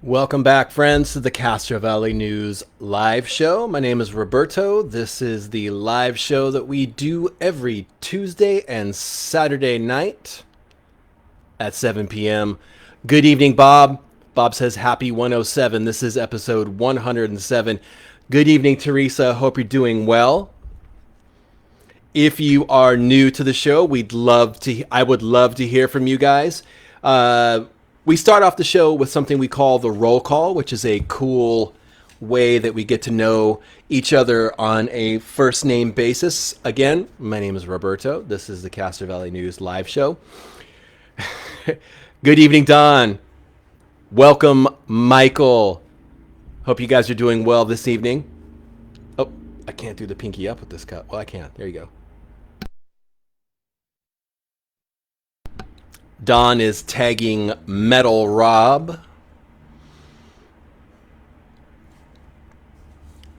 Welcome back, friends, to the Castro Valley News live show. My name is Roberto. This is the live show that we do every Tuesday and Saturday night at 7 p.m. Good evening, Bob. Bob says happy 107. This is episode 107. Good evening, Teresa. Hope you're doing well. If you are new to the show, I would love to hear from you guys. We start off the show with something we call the roll call, which is a cool way that we get to know each other on a first name basis. Again, my name is Roberto. This is the Castro Valley News live show. Good evening, Don. Welcome, Michael. Hope you guys are doing well this evening. Oh, I can't do the pinky up with this cup. Well, I can. There you go. Don is tagging Metal Rob.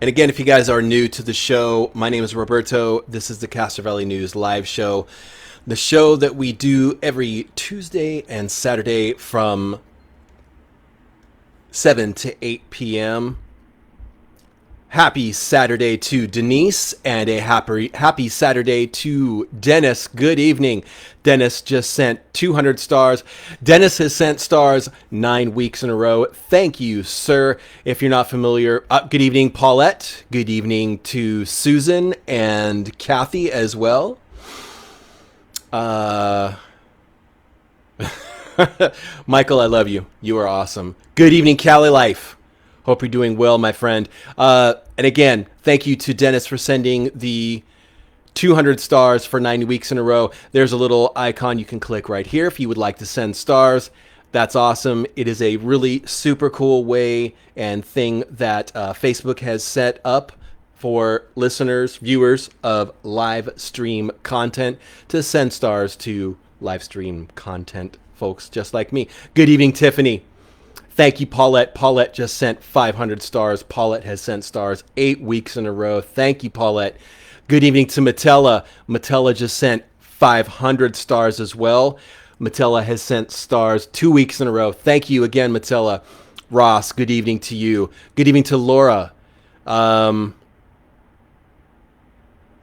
And again, if you guys are new to the show, my name is Roberto. This is the Castro Valley News live show. The show that we do every Tuesday and Saturday from 7 to 8 p.m. Happy Saturday to Denise and a happy Saturday to Dennis. Good evening. Dennis just sent 200 stars. Dennis has sent stars 9 weeks in a row. Thank you, sir. If you're not familiar, good evening, Paulette. Good evening to Susan and Kathy as well. Michael, I love you. You are awesome. Good evening, Cali Life. Hope you're doing well, my friend. And again, thank you to Dennis for sending the 200 stars for 90 weeks in a row. There's a little icon you can click right here if you would like to send stars. That's awesome. It is a really super cool way and thing that Facebook has set up for listeners, viewers of live stream content to send stars to live stream content folks just like me. Good evening, Tiffany. Thank you, Paulette. Paulette just sent 500 stars. Paulette has sent stars 8 weeks in a row. Thank you, Paulette. Good evening to Matella. Matella just sent 500 stars as well. Matella has sent stars 2 weeks in a row. Thank you again, Matella. Ross, good evening to you. Good evening to Laura. Don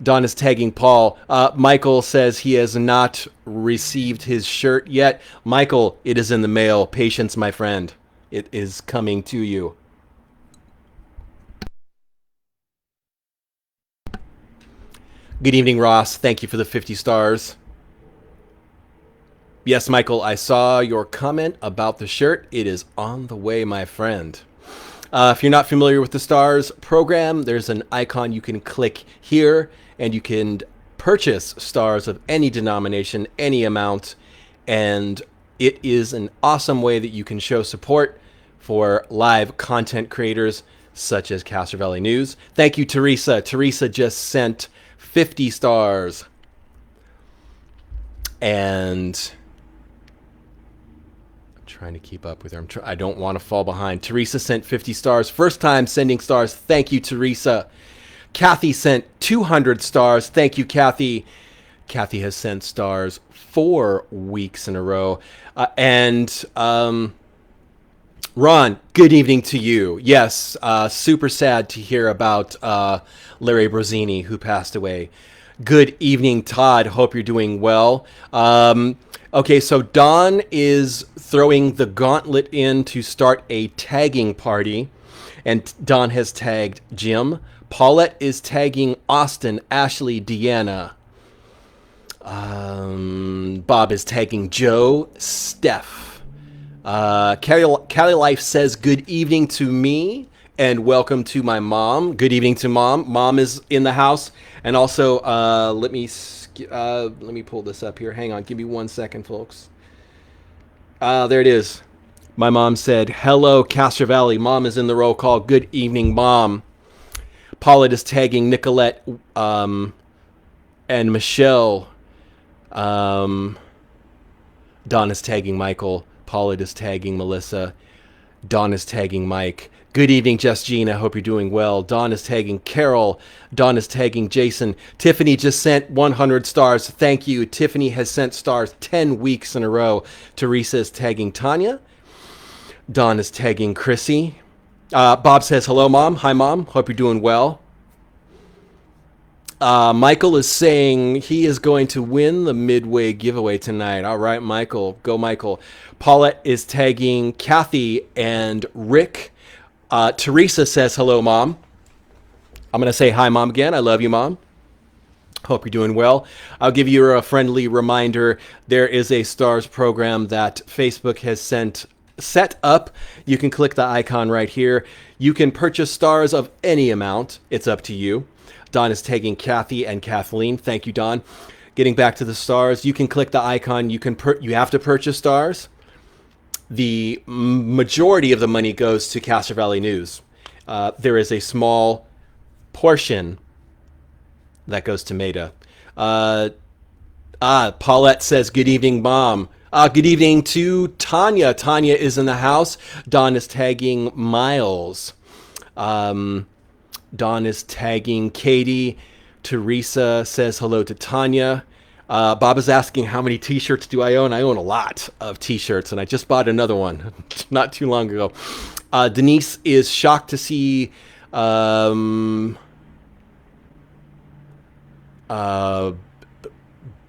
is tagging Paul. Michael says he has not received his shirt yet. Michael, it is in the mail. Patience, my friend. It is coming to you. Good evening, Ross. Thank you for the 50 stars. Yes, Michael, I saw your comment about the shirt. It is on the way, my friend. If you're not familiar with the stars program, there's an icon you can click here, and you can purchase stars of any denomination, any amount, and it is an awesome way that you can show support for live content creators such as Castro Valley News. Thank you, Teresa. Teresa just sent 50 stars. And I'm trying to keep up with her. I don't want to fall behind. Teresa sent 50 stars. First time sending stars. Thank you, Teresa. Kathy sent 200 stars. Thank you, Kathy. Kathy has sent stars 4 weeks in a row. Ron, good evening to you. Yes, super sad to hear about Larry Brozini, who passed away. Good evening, Todd. Hope you're doing well. Okay, so Don is throwing the gauntlet in to start a tagging party, and Don has tagged Jim. Paulette is tagging Austin, Ashley, Deanna. Bob is tagging Joe, Steph. Cali Life says good evening to me and welcome to my mom. Good evening to mom. Mom is in the house, and also let me pull this up here. Hang on, give me 1 second, folks. There it is. My mom said, "Hello, Castro Valley." Mom is in the roll call. Good evening, Mom. Paulette is tagging Nicolette and Michelle. Don is tagging Michael. Paulette is tagging Melissa. Don is tagging Mike. Good evening, Just Jean. I hope you're doing well. Don is tagging Carol. Don is tagging Jason. Tiffany just sent 100 stars. Thank you. Tiffany has sent stars 10 weeks in a row. Teresa is tagging Tanya. Don is tagging Chrissy. Bob says, hello, Mom. Hi, Mom. Hope you're doing well. Michael is saying he is going to win the Midway giveaway tonight. All right, Michael. Go, Michael. Paulette is tagging Kathy and Rick. Teresa says, hello, Mom. I'm going to say hi, Mom, again. I love you, Mom. Hope you're doing well. I'll give you a friendly reminder. There is a stars program that Facebook has set up. You can click the icon right here. You can purchase stars of any amount. It's up to you. Don is tagging Kathy and Kathleen. Thank you, Don. Getting back to the stars, you can click the icon. You have to purchase stars. The majority of the money goes to Castro Valley News. There is a small portion that goes to Maida. Paulette says, good evening, Mom. Good evening to Tanya. Tanya is in the house. Don is tagging Miles. Don is tagging Katie. Teresa says hello to Tanya. Bob is asking how many t-shirts do I own? I own a lot of t-shirts, and I just bought another one not too long ago. Denise is shocked to see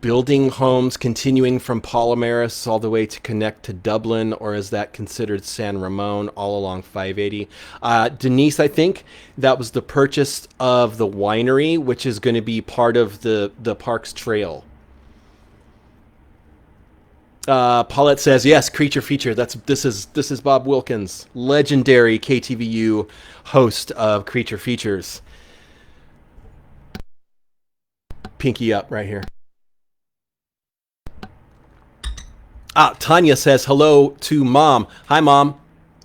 building homes continuing from Palomares all the way to connect to Dublin, or is that considered San Ramon all along 580? Denise, I think that was the purchase of the winery, which is going to be part of the Parks Trail. Paulette says, yes, Creature Feature. This is Bob Wilkins, legendary KTVU host of Creature Features. Pinky up right here. Tanya says hello to Mom. Hi, Mom.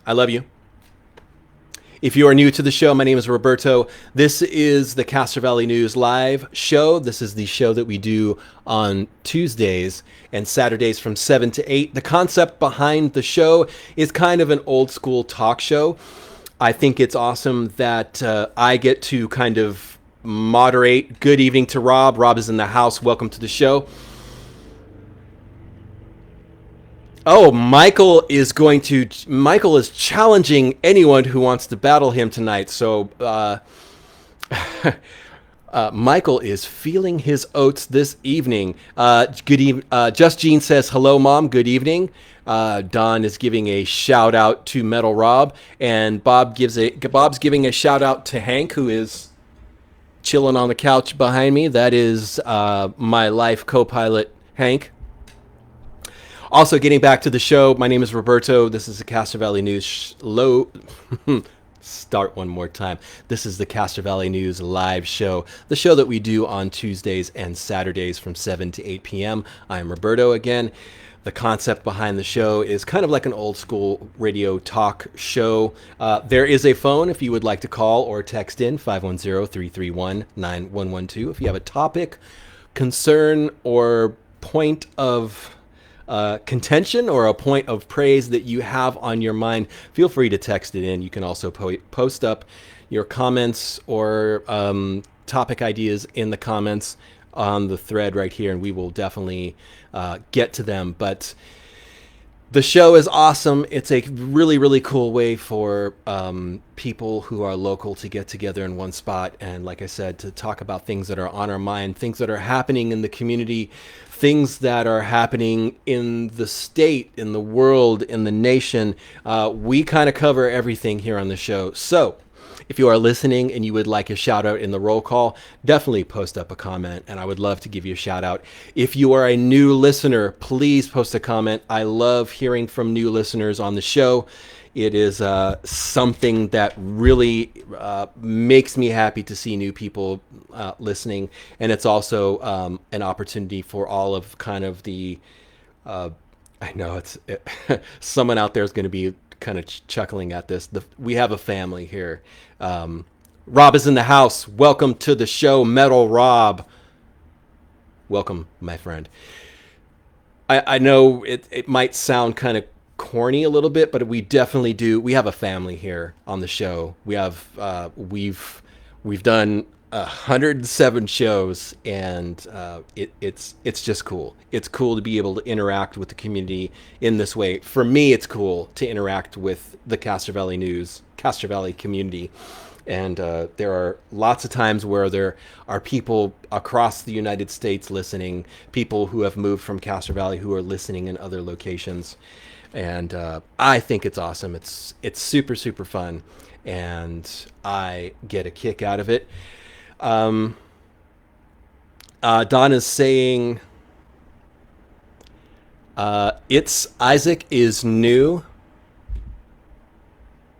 I love you. If you are new to the show, my name is Roberto. This is the Castro Valley News live show. This is the show that we do on Tuesdays and Saturdays from 7 to 8. The concept behind the show is kind of an old school talk show. I think it's awesome that I get to kind of moderate. Good evening to Rob. Rob is in the house. Welcome to the show. Oh, Michael is challenging anyone who wants to battle him tonight. So Michael is feeling his oats this evening. Good evening. Just Jean says, hello, Mom. Good evening. Don is giving a shout out to Metal Rob, and Bob's giving a shout out to Hank, who is chilling on the couch behind me. That is my life co-pilot, Hank. Also, getting back to the show, my name is Roberto. This is the Castro Valley News Start one more time. This is the Castro Valley News live show, the show that we do on Tuesdays and Saturdays from 7 to 8 p.m. I am Roberto again. The concept behind the show is kind of like an old school radio talk show. There is a phone if you would like to call or text in, 510-331-9112. If you have a topic, concern, or point of contention or a point of praise that you have on your mind, feel free to text it in. You can also post up your comments or topic ideas in the comments on the thread right here, and we will definitely get to them. But the show is awesome. It's a really, really cool way for people who are local to get together in one spot and, like I said, to talk about things that are on our mind, things that are happening in the community, things that are happening in the state, in the world, in the nation. We kind of cover everything here on the show. So if you are listening and you would like a shout out in the roll call, definitely post up a comment, and I would love to give you a shout out. If you are a new listener, please post a comment. I love hearing from new listeners on the show. It is something that really makes me happy to see new people listening. And it's also an opportunity for all of kind of the, I know someone out there is going to be kind of chuckling at this. We have a family here. Rob is in the house. Welcome to the show, Metal Rob. Welcome, my friend. I know it might sound kind of corny a little bit, but we definitely do. We have a family here on the show. We have we've done 107 shows, and it's just cool. It's cool to be able to interact with the community in this way. For me, it's cool to interact with the Castro Valley News, Castro Valley community. And there are lots of times where there are people across the United States listening, people who have moved from Castro Valley who are listening in other locations. And I think it's awesome. It's super, super fun. And I get a kick out of it. Don is saying, It's Isaac is new.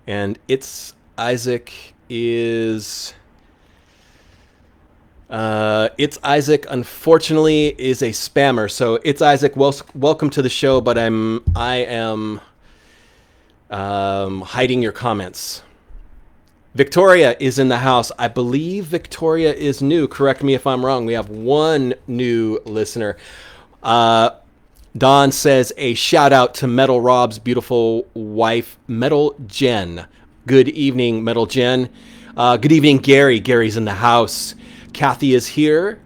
And It's Isaac is... It's Isaac, unfortunately, is a spammer. So It's Isaac, welcome to the show, but I am hiding your comments. Victoria is in the house. I believe Victoria is new. Correct me if I'm wrong. We have one new listener. Don says a shout out to Metal Rob's beautiful wife, Metal Jen. Good evening, Metal Jen. Good evening, Gary. Gary's in the house. Kathy is here.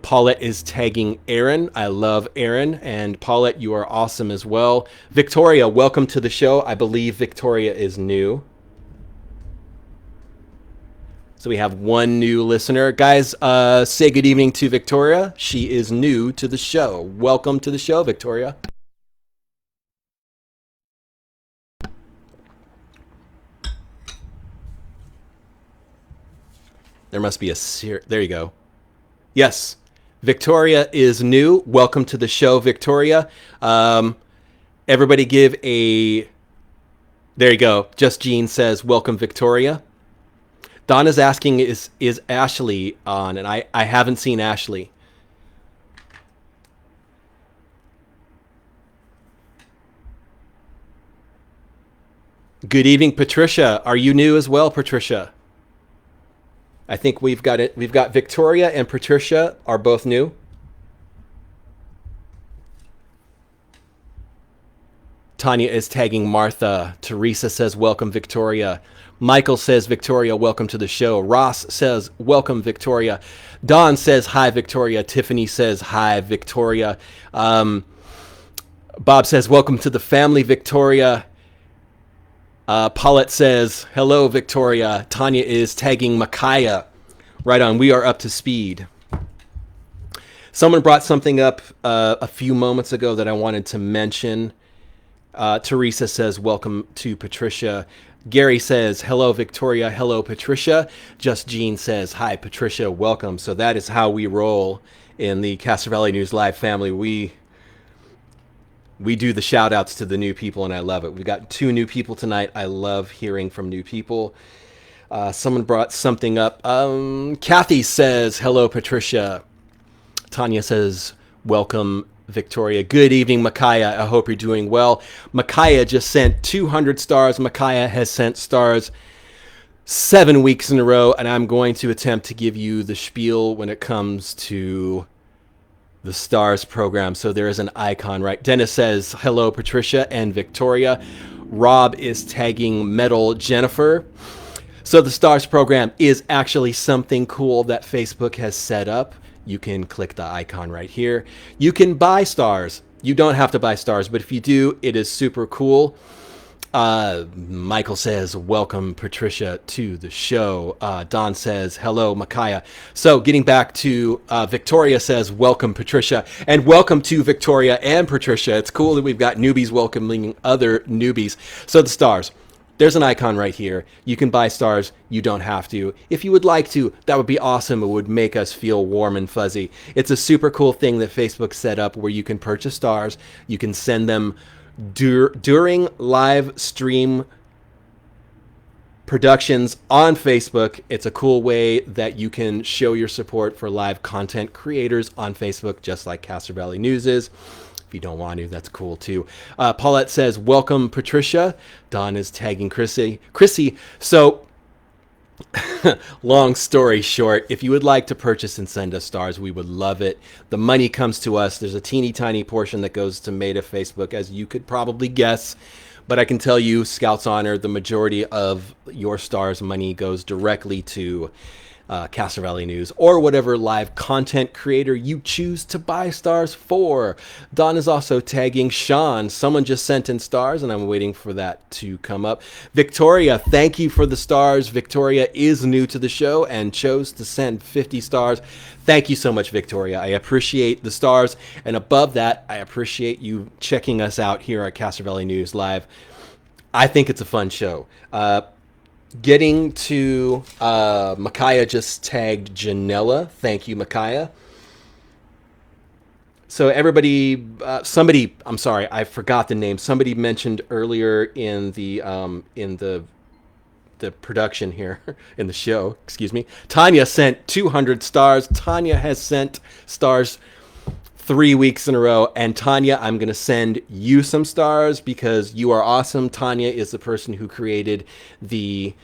Paulette is tagging Aaron. I love Aaron. And Paulette, you are awesome as well. Victoria, welcome to the show. I believe Victoria is new. So we have one new listener. Guys, say good evening to Victoria. She is new to the show. Welcome to the show, Victoria. There must be a... There you go. Yes, Victoria is new. Welcome to the show, Victoria. Everybody give a... There you go. Just Jean says, welcome, Victoria. Donna's asking, is Ashley on? And I haven't seen Ashley. Good evening, Patricia. Are you new as well, Patricia? I think we've got it. We've got Victoria and Patricia are both new. Tanya is tagging Martha. Teresa says, welcome, Victoria. Michael says, Victoria, welcome to the show. Ross says, welcome, Victoria. Don says, hi, Victoria. Tiffany says, hi, Victoria. Bob says, welcome to the family, Victoria. Paulette says, hello, Victoria. Tanya is tagging Micaiah. Right on. We are up to speed. Someone brought something up a few moments ago that I wanted to mention. Teresa says, welcome to Patricia. Gary says, hello, Victoria. Hello, Patricia. Just Jean says, hi, Patricia. Welcome. So that is how we roll in the Castro Valley News Live family. We do the shout outs to the new people, and I love it. We've got 2 new people tonight. I love hearing from new people. Someone brought something up. Kathy says, hello, Patricia. Tanya says, welcome, Victoria. Good evening, Micaiah. I hope you're doing well. Micaiah just sent 200 stars. Micaiah has sent stars 7 weeks in a row, and I'm going to attempt to give you the spiel when it comes to the stars program. So there is an icon, right? Dennis says, hello, Patricia and Victoria. Rob is tagging Metal Jennifer. So the stars program is actually something cool that Facebook has set up. You can click the icon right here. You can buy stars. You don't have to buy stars, but if you do, it is super cool. Michael says, welcome, Patricia, to the show. Don says, hello, Micaiah. So getting back to Victoria says, welcome, Patricia. And welcome to Victoria and Patricia. It's cool that we've got newbies welcoming other newbies. So the stars. There's an icon right here. You can buy stars. You don't have to. If you would like to, that would be awesome. It would make us feel warm and fuzzy. It's a super cool thing that Facebook set up where you can purchase stars. You can send them during live stream productions on Facebook. It's a cool way that you can show your support for live content creators on Facebook, just like Castro Valley News is. If you don't want to, that's cool too. Paulette says, welcome, Patricia. Don is tagging Chrissy. So long story short, if you would like to purchase and send us stars, we would love it. The money comes to us. There's a teeny tiny portion that goes to Meta Facebook, as you could probably guess. But I can tell you, Scouts Honor, the majority of your stars money goes directly to Castro Valley News, or whatever live content creator you choose to buy stars for. Don is also tagging Sean. Someone just sent in stars, and I'm waiting for that to come up. Victoria, thank you for the stars. Victoria is new to the show and chose to send 50 stars. Thank you so much, Victoria. I appreciate the stars. And above that, I appreciate you checking us out here at Castro Valley News Live. I think it's a fun show. Getting to Micaiah just tagged Janella. Thank you, Micaiah. So everybody, I'm sorry, I forgot the name. Somebody mentioned earlier in the production here, in the show, excuse me. Tanya sent 200 stars. Tanya has sent stars 3 weeks in a row. And Tanya, I'm going to send you some stars because you are awesome. Tanya is the person who created the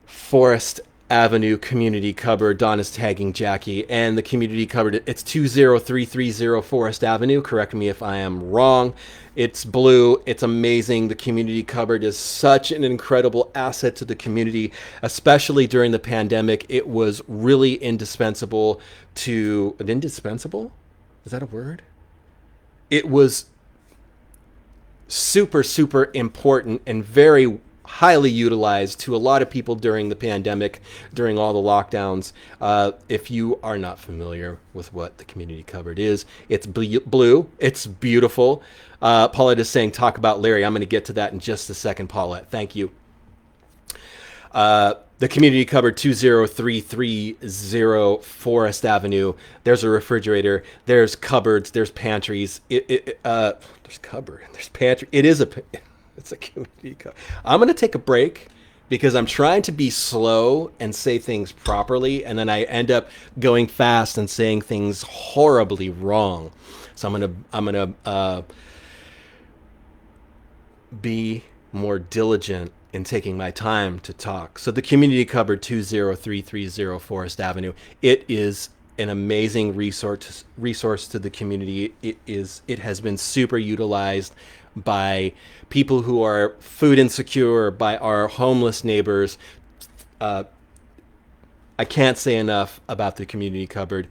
Forest Avenue community cupboard. Don is tagging Jackie. And the community cupboard, it's 20330 Forest Avenue. Correct me if I am wrong. It's blue. It's amazing. The community cupboard is such an incredible asset to the community, especially during the pandemic. It was really indispensable to... Indispensable? Is that a word? It was super, super important and very highly utilized to a lot of people during the pandemic, during all the lockdowns. If you are not familiar with what the community cupboard is, it's blue. It's beautiful. Paulette is saying, talk about Larry. I'm going to get to that in just a second, Paulette. Thank you. The community cupboard, 20330 Forest Avenue. There's a refrigerator. There's cupboards. There's pantries. There's cupboard. There's pantry. It's a community cupboard. I'm going to take a break because I'm trying to be slow and say things properly, and then I end up going fast and saying things horribly wrong. So I'm gonna be more diligent in taking my time to talk. So the community cupboard, 20330 Forest Avenue. It is an amazing resource to the community. It has been super utilized by people who are food insecure, by our homeless neighbors. I can't say enough about the community cupboard.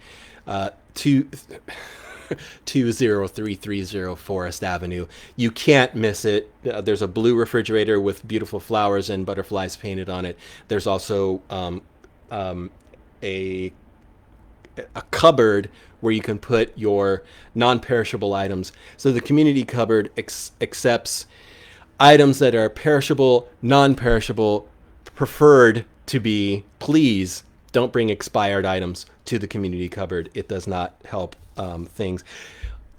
20330 Forest Avenue. You can't miss it. There's a blue refrigerator with beautiful flowers and butterflies painted on it. There's also a cupboard where you can put your non-perishable items. So the community cupboard accepts items that are perishable, non-perishable, preferred to be, please don't bring expired items to the community cupboard. It does not help things.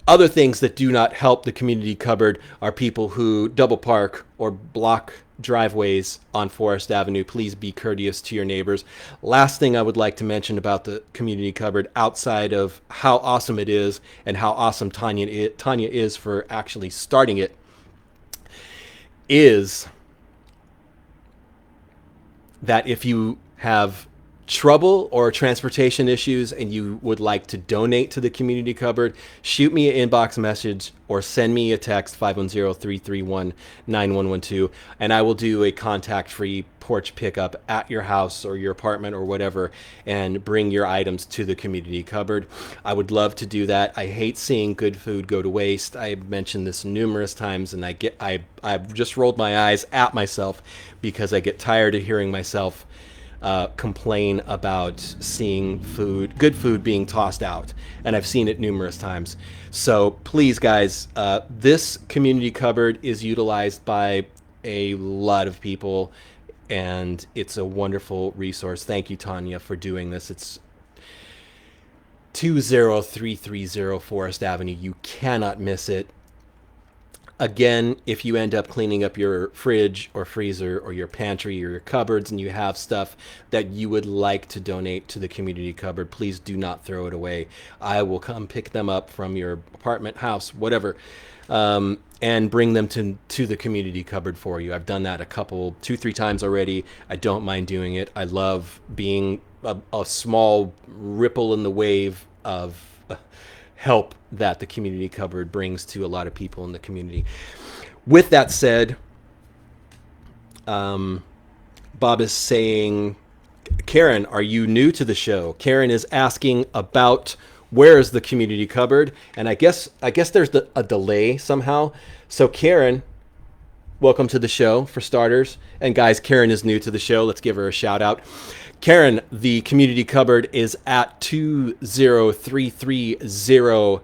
Other things that do not help the community cupboard are people who double park or block driveways on Forest Avenue. Please be courteous to your neighbors. Last thing I would like to mention about the community cupboard, outside of how awesome it is and how awesome Tanya is for actually starting it, is that if you have trouble or transportation issues and you would like to donate to the community cupboard, shoot me an inbox message or send me a text, 510-331-9112, and I will do a contact-free porch pickup at your house or your apartment or whatever and bring your items to the community cupboard. I would love to do that. I hate seeing good food go to waste. I've mentioned this numerous times, and I've just rolled my eyes at myself because I get tired of hearing myself complain about seeing good food being tossed out, and I've seen it numerous times. So please, guys, this community cupboard is utilized by a lot of people, and it's a wonderful resource. Thank you, Tanya, for doing this. It's 20330 Forest Avenue. You cannot miss it. Again, if you end up cleaning up your fridge or freezer or your pantry or your cupboards and you have stuff that you would like to donate to the community cupboard, please do not throw it away. I will come pick them up from your apartment, house, whatever, and bring them to the community cupboard for you. I've done that 2-3 times already. I don't mind doing it. I love being a small ripple in the wave of help that the community cupboard brings to a lot of people in the community. With that said, Bob is saying, Karen, are you new to the show? Karen is asking about where is the community cupboard, and I guess there's a delay somehow. So Karen, welcome to the show for starters. And guys, Karen is new to the show. Let's give her a shout out. Karen, the community cupboard is at 20330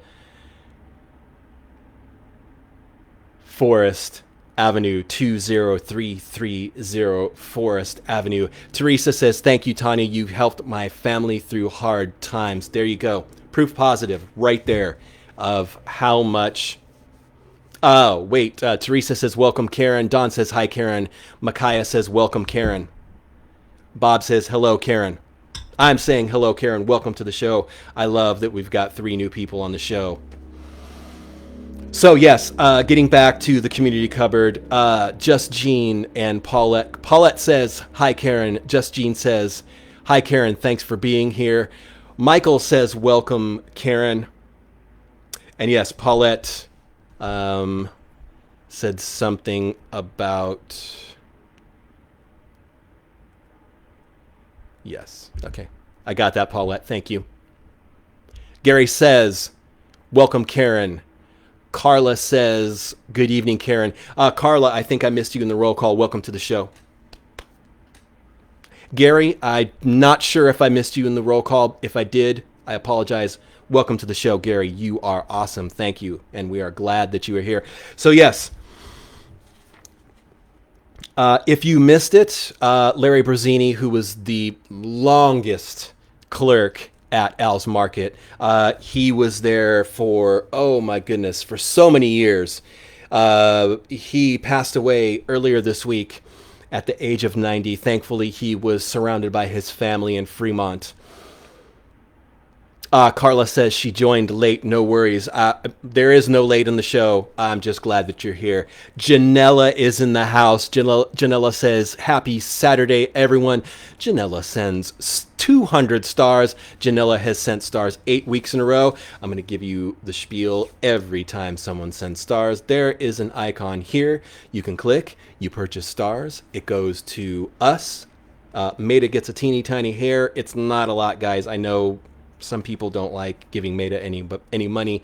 Forest Avenue, 20330 Forest Avenue. Teresa says, thank you, Tanya. You helped my family through hard times. There you go. Proof positive right there of how much. Oh, wait. Teresa says, welcome, Karen. Don says, hi, Karen. Micaiah says, welcome, Karen. Bob says, hello, Karen. I'm saying hello, Karen. Welcome to the show. I love that we've got 3 new people on the show. So yes, getting back to the community cupboard, Just Jean and Paulette. Paulette says, hi, Karen. Just Jean says, hi, Karen. Thanks for being here. Michael says, welcome, Karen. And yes, Paulette said something about... Yes. Okay. I got that, Paulette. Thank you. Gary says, welcome, Karen. Carla says, good evening, Karen. Carla, I think I missed you in the roll call. Welcome to the show. Gary, I'm not sure if I missed you in the roll call. If I did, I apologize. Welcome to the show, Gary. You are awesome. Thank you. And we are glad that you are here. So, yes. If you missed it, Larry Brazzini, who was the longest clerk at Al's Market, he was there for, oh my goodness, for so many years. He passed away earlier this week at the age of 90. Thankfully, he was surrounded by his family in Fremont. Carla says she joined late. No worries. There is no late in the show. I'm just glad that you're here. Janella is in the house. Janella says, happy Saturday, everyone. Janella sends 200 stars. Janella has sent stars 8 weeks in a row. I'm going to give you the spiel every time someone sends stars. There is an icon here. You can click. You purchase stars. It goes to us. Maida gets a teeny tiny hair. It's not a lot, guys. I know some people don't like giving Maida any money,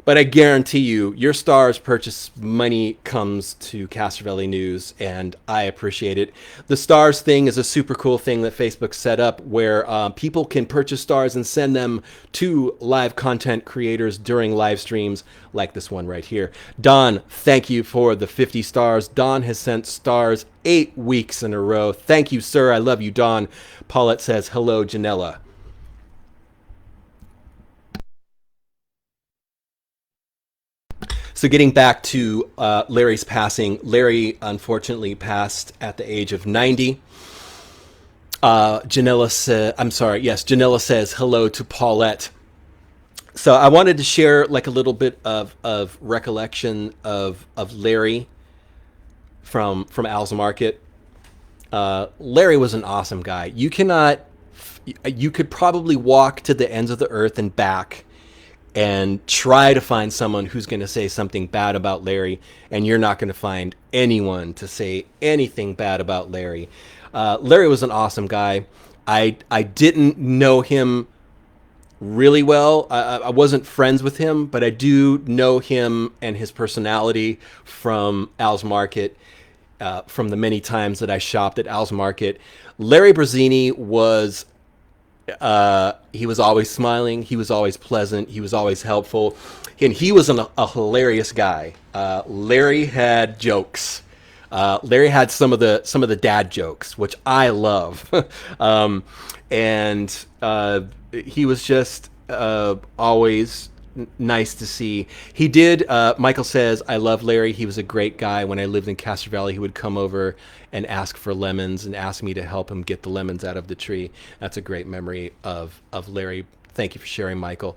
but I guarantee you, your stars purchase money comes to Castro Valley News, and I appreciate it. The stars thing is a super cool thing that Facebook set up where people can purchase stars and send them to live content creators during live streams like this one right here. Don, thank you for the 50 stars. Don has sent stars 8 weeks in a row. Thank you, sir. I love you, Don. Paulette says, hello, Janella. So getting back to Larry's passing, Larry unfortunately passed at the age of 90. Janella says hello to Paulette. So I wanted to share like a little bit of recollection of Larry from Al's Market. Larry was an awesome guy. You could probably walk to the ends of the earth and back and try to find someone who's going to say something bad about Larry, and you're not going to find anyone to say anything bad about Larry. Larry was an awesome guy. I didn't know him really well. I wasn't friends with him, but I do know him and his personality from Al's Market, from the many times that I shopped at Al's Market. Larry Brazzini was... he was always smiling. He was always pleasant. He was always helpful, and he was a hilarious guy. Larry had jokes. Larry had some of the dad jokes, which I love, and he was just always nice to see. He did. Michael says, "I love Larry. He was a great guy. When I lived in Castro Valley, he would come over and ask for lemons and ask me to help him get the lemons out of the tree." That's a great memory of Larry. Thank you for sharing, Michael.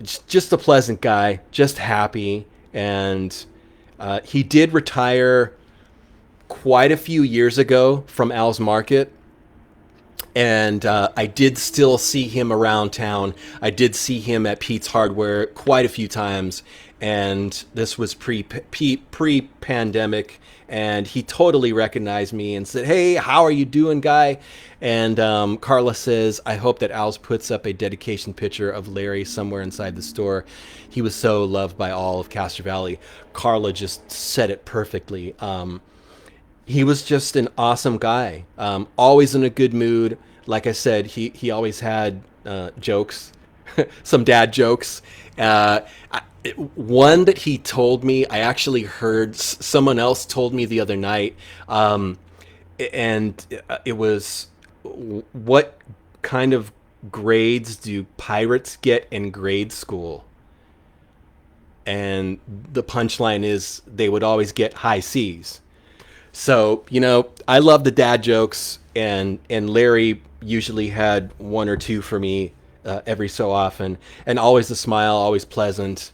Just a pleasant guy, just happy. And he did retire quite a few years ago from Al's Market. And I did still see him around town. I did see him at Pete's Hardware quite a few times. and this was pre-pandemic, and he totally recognized me and said, "Hey, how are you doing, guy?" And Carla says, "I hope that Al's puts up a dedication picture of Larry somewhere inside the store. He was so loved by all of Castro Valley." Carla just said it perfectly. He was just an awesome guy, always in a good mood. Like I said, he always had jokes, some dad jokes. One that he told me, I actually heard someone else told me the other night, and it was, "What kind of grades do pirates get in grade school?" And the punchline is they would always get high C's. So, I love the dad jokes, and Larry usually had one or two for me every so often, and always a smile, always pleasant.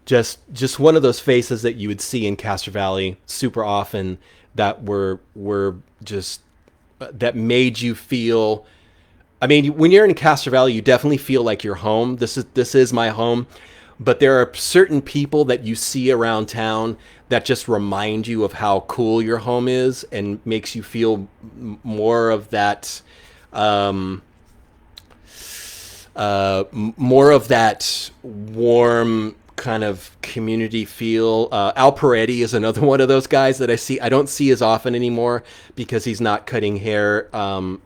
Just one of those faces that you would see in Castro Valley super often, that were just that made you feel. I mean, when you're in Castro Valley, you definitely feel like you're home. This is my home. But there are certain people that you see around town that just remind you of how cool your home is, and makes you feel more of that, warm kind of community feel. Al Peretti is another one of those guys that I don't see as often anymore, because he's not cutting hair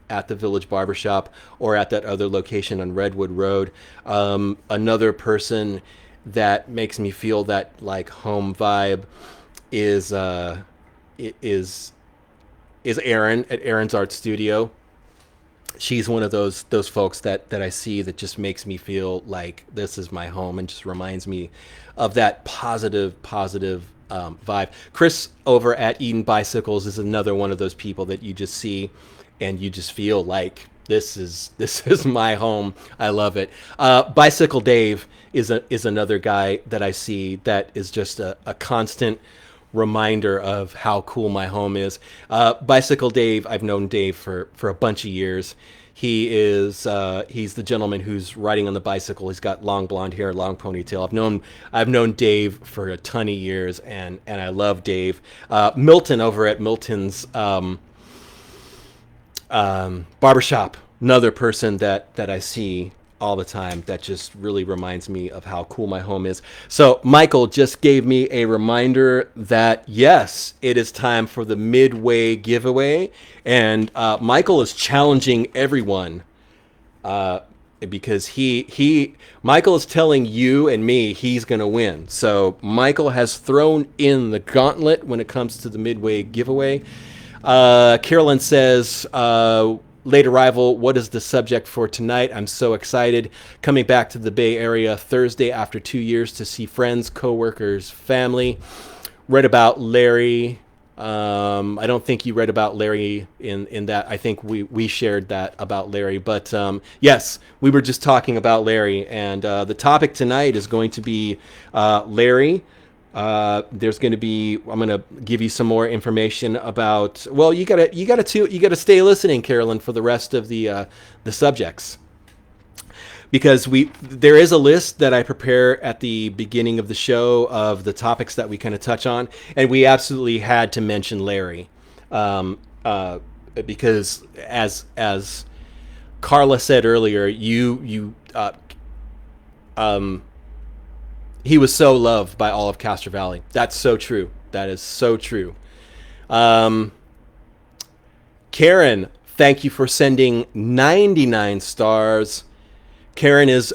at the Village Barbershop or at that other location on Redwood Road. Another person that makes me feel that like home vibe is Erin at Erin's Art Studio. She's one of those folks that I see that just makes me feel like this is my home, and just reminds me of that positive vibe. Chris over at Eden Bicycles is another one of those people that you just see and you just feel like this is my home. I love it. Bicycle Dave is another guy that I see that is just a constant reminder of how cool my home is. Bicycle Dave, I've known Dave for a bunch of years. He's the gentleman who's riding on the bicycle. He's got long blonde hair, long ponytail. I've known Dave for a ton of years, and I love Dave. Milton over at Milton's barbershop, another person that I see all the time that just really reminds me of how cool my home is. So Michael just gave me a reminder that yes, it is time for the Midway giveaway, and Michael is challenging everyone because Michael is telling you and me he's going to win. So Michael has thrown in the gauntlet when it comes to the Midway giveaway. Carolyn says, late arrival, what is the subject for tonight? I'm so excited. Coming back to the Bay Area Thursday after 2 years to see friends, coworkers, family. Read about Larry. I don't think you read about Larry in that. I think we shared that about Larry. But yes, we were just talking about Larry. And the topic tonight is going to be Larry. There's going to be, I'm going to give you some more information about, well, you gotta stay listening, Carolyn, for the rest of the subjects, because there is a list that I prepare at the beginning of the show of the topics that we kind of touch on. And we absolutely had to mention Larry, because as Carla said earlier, he was so loved by all of Castro Valley. That's so true. That is so true. Karen, thank you for sending 99 stars. Karen is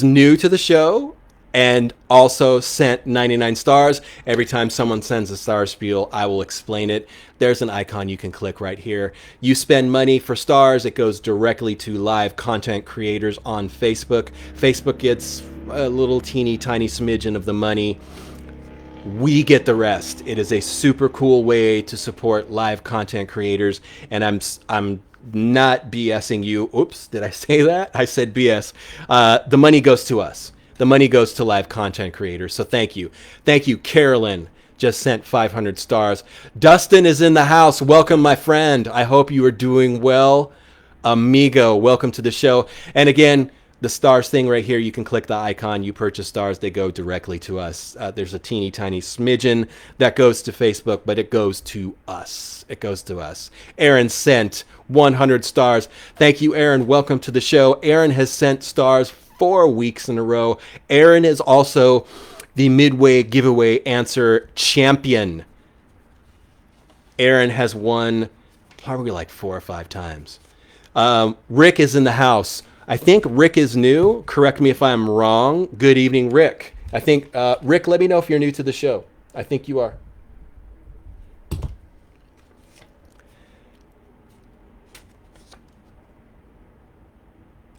new to the show and also sent 99 stars. Every time someone sends a star spiel, I will explain it. There's an icon you can click right here. You spend money for stars. It goes directly to live content creators on Facebook. Facebook gets a little teeny tiny smidgen of the money. We get the rest. It is a super cool way to support live content creators, and I'm not BSing you. Oops, did I say that? I said BS. The money goes to us. The money goes to live content creators. So thank you. Thank you. Carolyn just sent 500 stars. Dustin is in the house. Welcome, my friend. I hope you are doing well. Amigo, welcome to the show. And again, the stars thing right here, you can click the icon, you purchase stars, they go directly to us. There's a teeny tiny smidgen that goes to Facebook, but it goes to us. It goes to us. Aaron sent 100 stars. Thank you, Aaron. Welcome to the show. Aaron has sent stars 4 weeks in a row. Aaron is also the Midway Giveaway answer champion. Aaron has won probably like 4 or 5 times. Rick is in the house. I think Rick is new. Correct me if I'm wrong. Good evening, Rick. I think, Rick, let me know if you're new to the show. I think you are.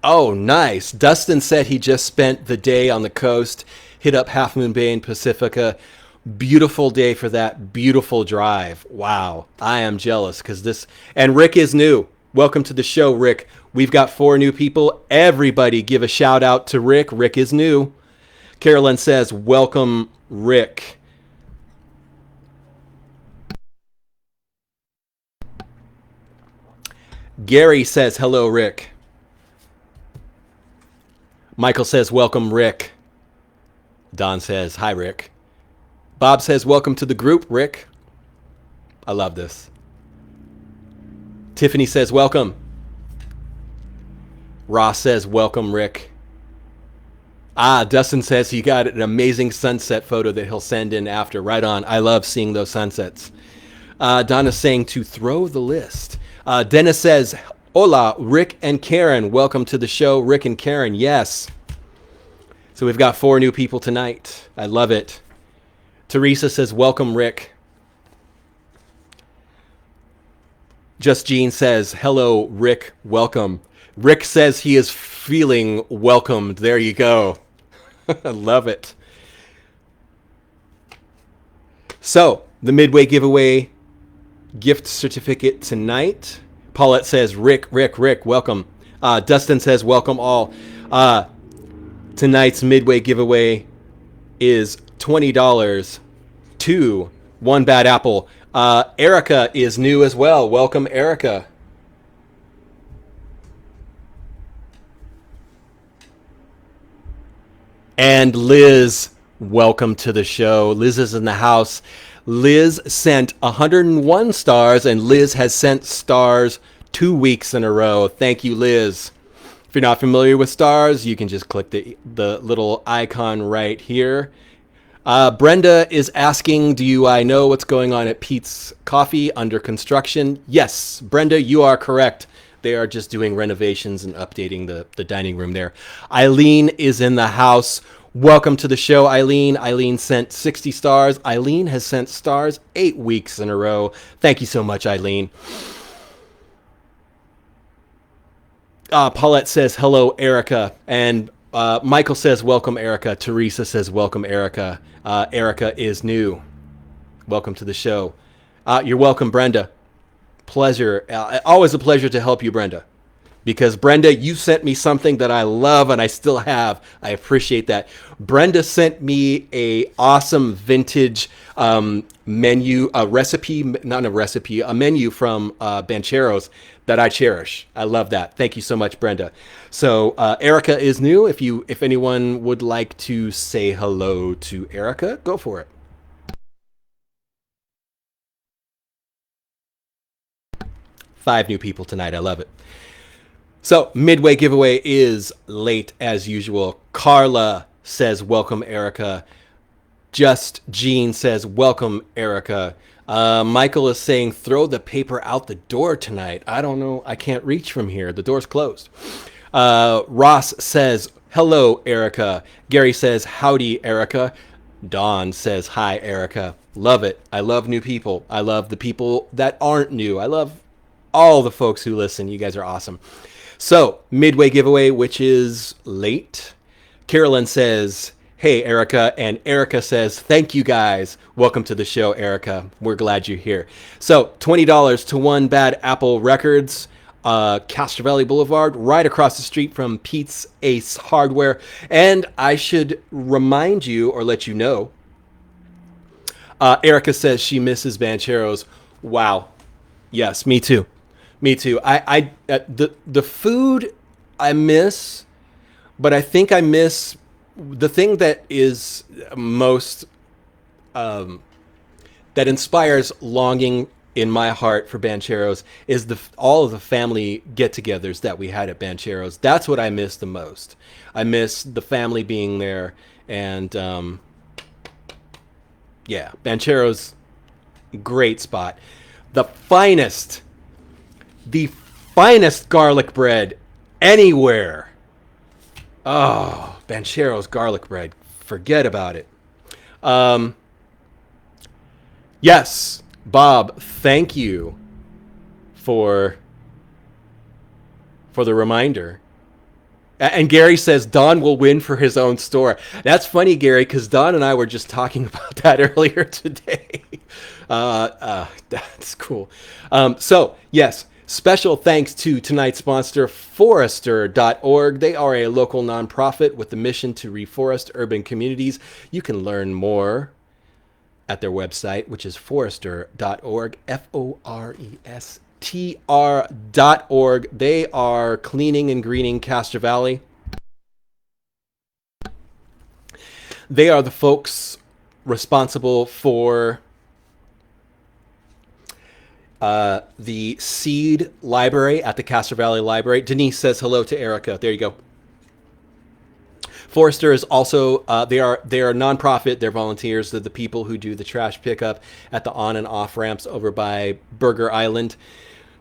Oh, nice. Dustin said he just spent the day on the coast, hit up Half Moon Bay and Pacifica. Beautiful day for that. Beautiful drive. Wow. I am jealous because this... And Rick is new. Welcome to the show, Rick. We've got 4 new people. Everybody give a shout out to Rick. Rick is new. Carolyn says, welcome, Rick. Gary says, hello, Rick. Michael says, welcome, Rick. Don says, hi, Rick. Bob says, welcome to the group, Rick. I love this. Tiffany says, welcome. Ross says, welcome, Rick. Dustin says he got an amazing sunset photo that he'll send in after. Right on. I love seeing those sunsets. Donna's saying to throw the list. Dennis says, hola, Rick and Karen. Welcome to the show, Rick and Karen. Yes. So we've got 4 new people tonight. I love it. Teresa says, welcome, Rick. Just Jean says, hello, Rick. Welcome. Rick says he is feeling welcomed. There you go. I love it. So, the Midway Giveaway gift certificate tonight. Paulette says, Rick, welcome. Dustin says, welcome all. Tonight's Midway Giveaway is $20 to One Bad Apple. Erica is new as well. Welcome, Erica. And Liz, welcome to the show. Liz is in the house. Liz sent 101 stars, and Liz has sent stars 2 weeks in a row. Thank you, Liz. If you're not familiar with stars, you can just click the little icon right here. Brenda is asking, do I know what's going on at Pete's Coffee under construction? Yes, Brenda, you are correct. They are just doing renovations and updating the dining room there. Eileen is in the house. Welcome to the show, Eileen. Eileen sent 60 stars. Eileen has sent stars 8 weeks in a row. Thank you so much, Eileen. Paulette says, hello, Erica. And Michael says, welcome, Erica. Teresa says, welcome, Erica. Erica is new. Welcome to the show. You're welcome, Brenda. Pleasure. Always a pleasure to help you, Brenda. Because, Brenda, you sent me something that I love and I still have. I appreciate that. Brenda sent me a awesome vintage menu, a menu from Bancheros that I cherish. I love that. Thank you so much, Brenda. So Erica is new. If anyone would like to say hello to Erica, go for it. Five new people tonight. I love it. So Midway Giveaway is late as usual. Carla says, welcome, Erica. Just Jean says, welcome, Erica. Michael is saying, throw the paper out the door tonight. I don't know. I can't reach from here. The door's closed. Ross says, hello, Erica. Gary says, howdy, Erica. Dawn says, hi, Erica. Love it. I love new people. I love the people that aren't new. I love all the folks who listen. You guys are awesome. So, Midway Giveaway, which is late. Carolyn says, hey, Erica. And Erica says, thank you, guys. Welcome to the show, Erica. We're glad you're here. So, $20 to One Bad Apple Records, Castro Valley Boulevard, right across the street from Pete's Ace Hardware. And I should remind you or let you know, Erica says she misses Bancheros. Wow. Yes, me too. Me too. The food I miss, but I think I miss the thing that is most that inspires longing in my heart for Bancheros is all of the family get-togethers that we had at Bancheros. That's what I miss the most. I miss the family being there, and yeah, Bancheros, great spot. The finest garlic bread anywhere. Oh, Bancheros garlic bread. Forget about it. Yes, Bob, thank you for the reminder. And Gary says Don will win for his own store. That's funny, Gary, because Don and I were just talking about that earlier today. That's cool. So, yes, special thanks to tonight's sponsor, Forester.org. They are a local nonprofit with the mission to reforest urban communities. You can learn more at their website, which is Forester.org, Forestr.org. They are cleaning and greening Castro Valley. They are the folks responsible for the seed library at the Castro Valley Library. Denise says hello to Erica. There you go. Forester is also, they are nonprofit. They're volunteers. They're the people who do the trash pickup at the on and off ramps over by Burger Island,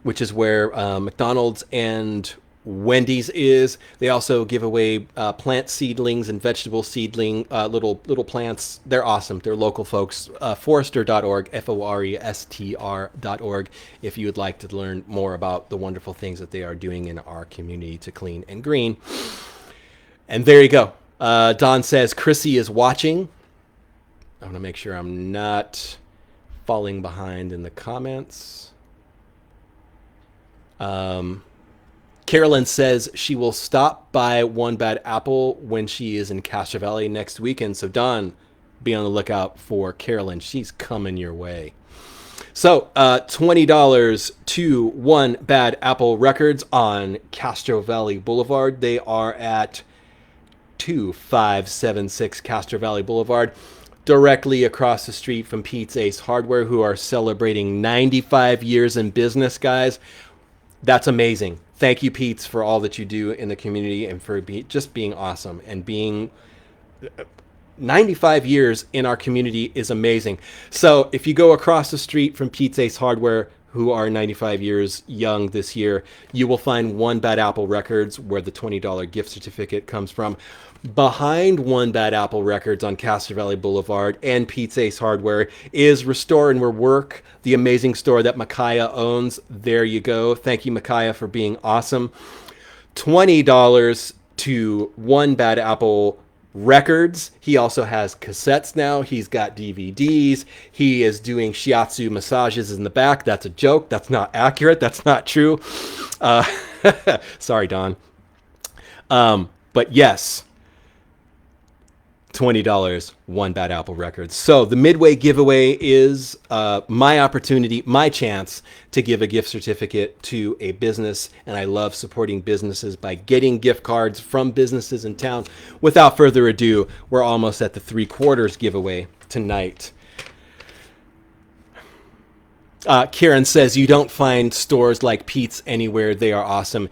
which is where McDonald's and Wendy's is. They also give away plant seedlings and vegetable seedling, little plants. They're awesome. They're local folks. Forester.org, Forestr.org, if you would like to learn more about the wonderful things that they are doing in our community to clean and green. And there you go. Don says Chrissy is watching. I want to make sure I'm not falling behind in the comments. Carolyn says she will stop by One Bad Apple when she is in Castro Valley next weekend. So Don, be on the lookout for Carolyn. She's coming your way. So $20 to One Bad Apple Records on Castro Valley Boulevard. They are at 2576 Castro Valley Boulevard, directly across the street from Pete's Ace Hardware, who are celebrating 95 years in business, guys. That's amazing. Thank you, Pete's, for all that you do in the community and for just being awesome. And being 95 years in our community is amazing. So if you go across the street from Pete's Ace Hardware, who are 95 years young this year, you will find One Bad Apple Records, where the $20 gift certificate comes from. Behind One Bad Apple Records on Castro Valley Boulevard and Pete's Ace Hardware is Restore and Rework, the amazing store that Micaiah owns. There you go. Thank you, Micaiah, for being awesome. $20 to One Bad Apple Records. He also has cassettes now. He's got DVDs. He is doing shiatsu massages in the back. That's a joke. That's not accurate. That's not true. Sorry, Don. But yes, $20, One Bad Apple Records. So the Midway Giveaway is my opportunity, my chance to give a gift certificate to a business, and I love supporting businesses by getting gift cards from businesses in town. Without further ado, we're almost at the 3/4 giveaway tonight. Kieran says you don't find stores like Pete's anywhere. They are awesome.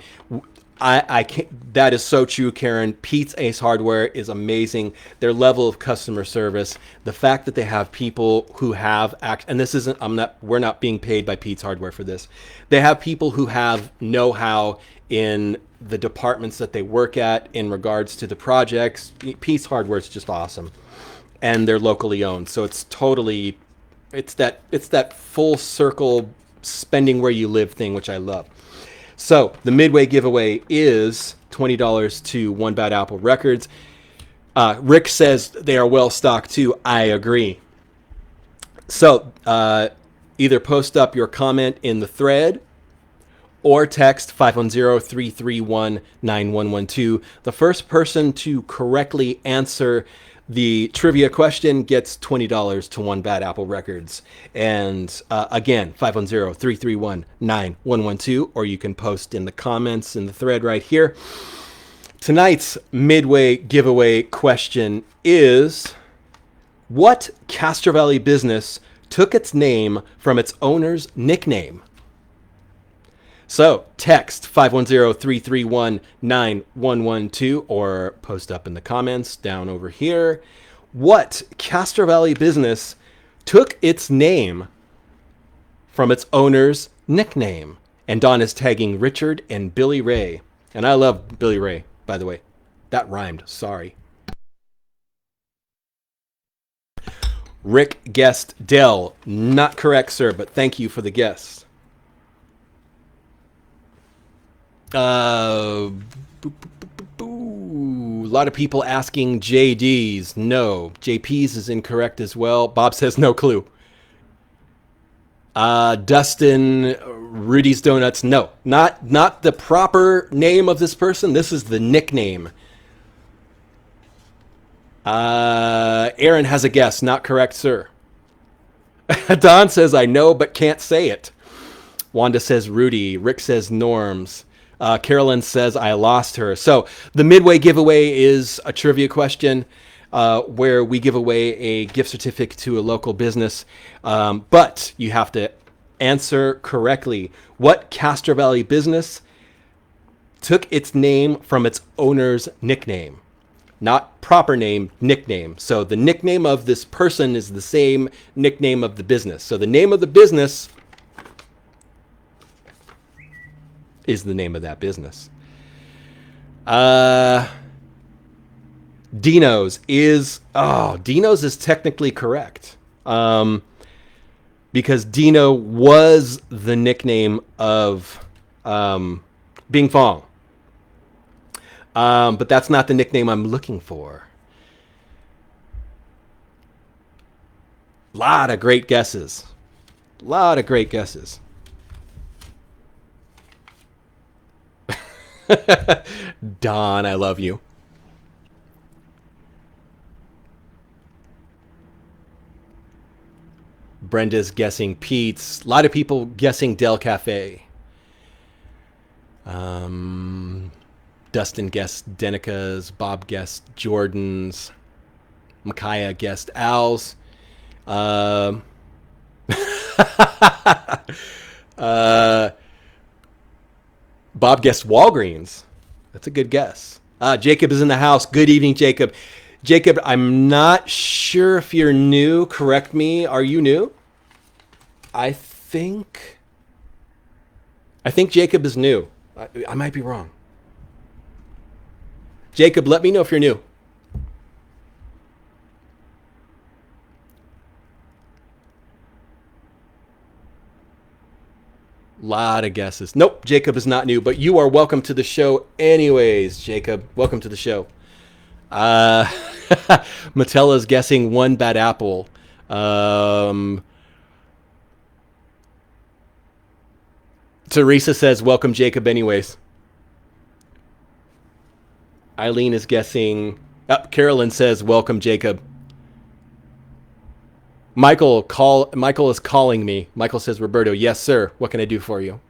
I can't, that is so true, Karen. Pete's Ace Hardware is amazing. Their level of customer service, the fact that they have people who have and this isn't, we're not being paid by Pete's Hardware for this. They have people who have know-how in the departments that they work at in regards to the projects. Pete's Hardware is just awesome, and they're locally owned. So it's totally, it's that full circle spending where you live thing, which I love. So the Midway Giveaway is $20 to One Bad Apple Records. Rick says they are well stocked too. I agree. So either post up your comment in the thread or text 510-331-9112. The first person to correctly answer the trivia question gets $20 to One Bad Apple Records. And again, 510-331-9112, or you can post in the comments in the thread right here. Tonight's Midway Giveaway question is, what Castro Valley business took its name from its owner's nickname? So text 510-331-9112 or post up in the comments down over here. What Castro Valley business took its name from its owner's nickname? And Don is tagging Richard and Billy Ray. And I love Billy Ray, by the way. That rhymed. Sorry. Rick guessed Dell. Not correct, sir, but thank you for the guess. A lot of people asking JD's. No. JP's is incorrect as well. Bob says no clue. Dustin, Rudy's Donuts. No, not the proper name of this person. This is the nickname. Aaron has a guess. Not correct, sir. Don says I know but can't say it. Wanda says Rudy. Rick says Norms. Carolyn says I lost her. So the Midway giveaway is a trivia question where we give away a gift certificate to a local business. But you have to answer correctly. What Castro Valley business took its name from its owner's nickname? Not proper name, nickname. So the nickname of this person is the same nickname of the business. So the name of the business is the name of that business. Dino's is technically correct. Because Dino was the nickname of Bing Fong. But that's not the nickname I'm looking for. Lot of great guesses. Don, I love you. Brenda's guessing Pete's. A lot of people guessing Del Cafe. Dustin guessed Denica's. Bob guessed Jordan's. Micaiah guessed Al's. Bob guessed Walgreens. That's a good guess. Jacob is in the house. Good evening, Jacob. Jacob, I'm not sure if you're new. Correct me. Are you new? I think Jacob is new. I might be wrong. Jacob, let me know if you're new. Lot of guesses. Nope, Jacob is not new, but you are welcome to the show anyways, Jacob. Welcome to the show. Matella's guessing one bad apple. Teresa says, welcome, Jacob, anyways. Eileen is guessing. Carolyn says, welcome, Jacob. Michael is calling me. Michael says, Roberto, yes, sir. What can I do for you?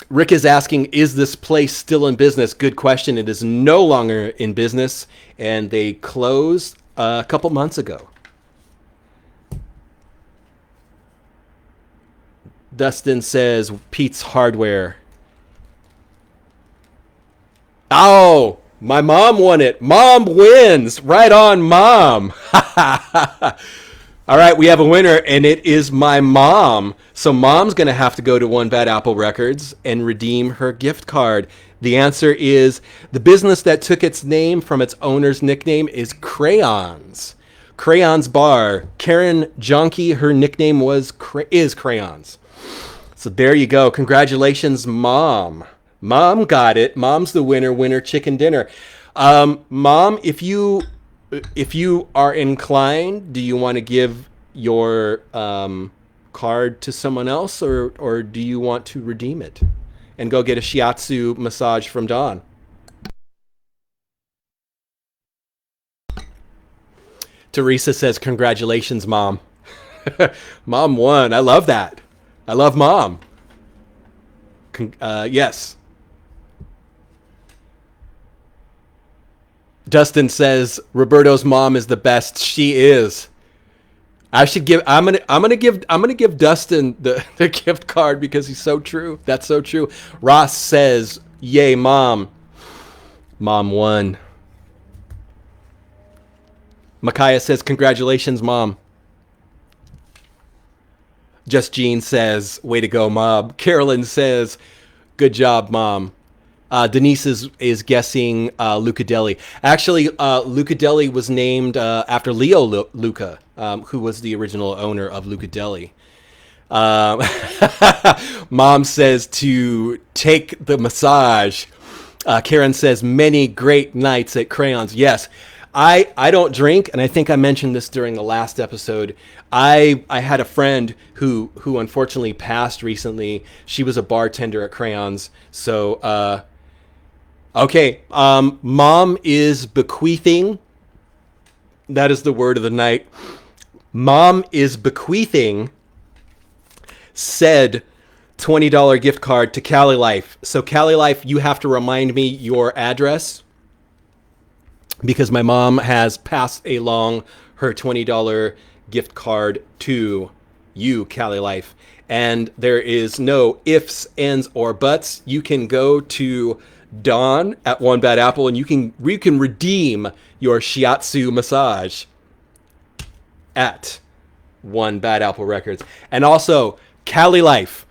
Rick is asking, is this place still in business? Good question. It is no longer in business, and they closed a couple months ago. Dustin says, Pete's Hardware. Oh, my mom won it. Mom wins. Right on, Mom. All right, we have a winner, and it is my mom. So Mom's going to have to go to One Bad Apple Records and redeem her gift card. The answer is the business that took its name from its owner's nickname is Crayons. Crayons Bar. Karen Jonke, her nickname is Crayons. So there you go. Congratulations, Mom. Mom got it. Mom's the winner. Winner chicken dinner. Mom, if you are inclined, do you want to give your card to someone else, or do you want to redeem it and go get a shiatsu massage from Dawn? Teresa says, congratulations, Mom. Mom won. I love that. I love Mom. Yes. Dustin says Roberto's mom is the best. She is. I should give. I'm gonna give Dustin the gift card because he's so true. That's so true. Ross says, "Yay, mom! Mom won." Micaiah says, "Congratulations, mom." Just Jean says, "Way to go, mom." Carolyn says, "Good job, mom." Denise is guessing Lucadeli. Actually, Lucadeli was named after Leo Luca, who was the original owner of Lucadeli. Mom says to take the massage. Karen says many great nights at Crayons. Yes, I don't drink, and I think I mentioned this during the last episode. I had a friend who unfortunately passed recently. She was a bartender at Crayons. So okay, mom is bequeathing. That is the word of the night. Mom is bequeathing said $20 gift card to Cali Life. So Cali Life, you have to remind me your address because my mom has passed along her $20 gift card to you, Cali Life. And there is no ifs, ands, or buts. You can go to Dawn at One Bad Apple and you can redeem your shiatsu massage at One Bad Apple Records. And also Cali Life.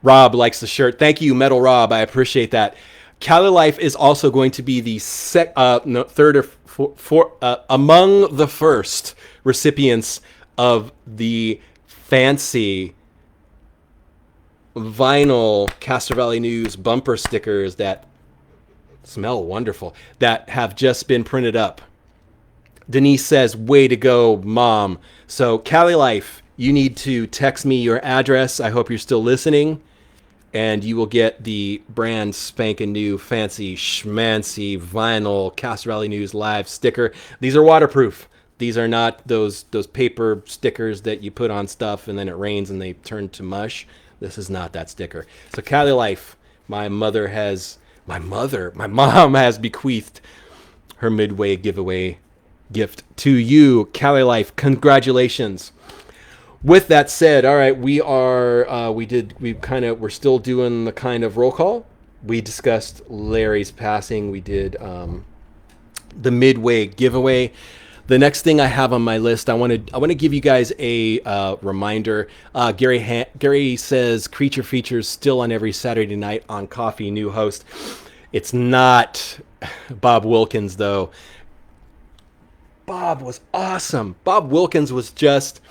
Rob likes the shirt. Thank you, Metal Rob. I appreciate that. Cali Life is also going to be the third or fourth among the first recipients of the fancy vinyl Castro Valley News bumper stickers that smell wonderful that have just been printed up. Denise says, "Way to go, mom." So Cali Life, you need to text me your address. I hope you're still listening. And you will get the brand spanking new fancy schmancy vinyl Castro Valley News live sticker. These are waterproof. These are not those paper stickers that you put on stuff and then it rains and they turn to mush. This is not that sticker. So Cali Life, my mom has bequeathed her Midway Giveaway gift to you, Cali Life. Congratulations. With that said, all right, we're still doing the kind of roll call. We discussed Larry's passing. We did the Midway Giveaway. The next thing I have on my list, I want to give you guys a reminder. Gary says Creature Features still on every Saturday night on Coffee, new host. It's not Bob Wilkins though. Bob was awesome. Bob Wilkins was just.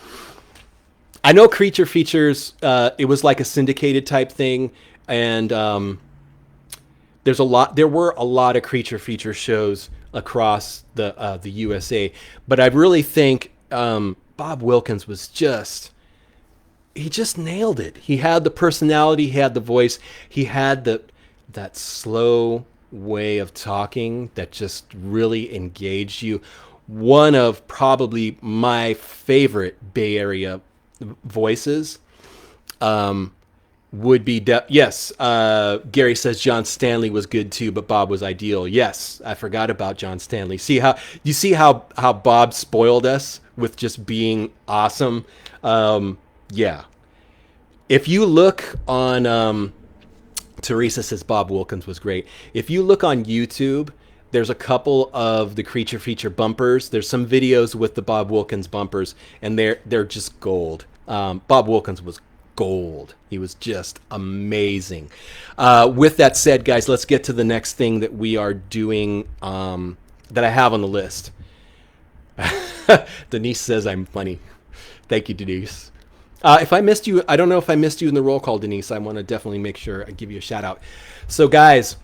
I know Creature Features. It was like a syndicated type thing, and there were a lot of Creature Feature shows across the USA, but I really think Bob Wilkins was he just nailed it. He had the personality, he had the voice, he had that slow way of talking that just really engaged you. One of probably my favorite Bay Area voices would be yes. Gary says John Stanley was good too, but Bob was ideal. Yes, I forgot about John Stanley. See how Bob spoiled us with just being awesome. Yeah. If you look on Teresa says Bob Wilkins was great. If you look on YouTube, there's a couple of the Creature Feature bumpers. There's some videos with the Bob Wilkins bumpers, and they're just gold. Bob Wilkins was gold. He was just amazing. With that said, guys, let's get to the next thing that we are doing that I have on the list. Denise says I'm funny. Thank you, Denise. If I missed you, I don't know if I missed you in the roll call, Denise. I want to definitely make sure I give you a shout out. So, guys,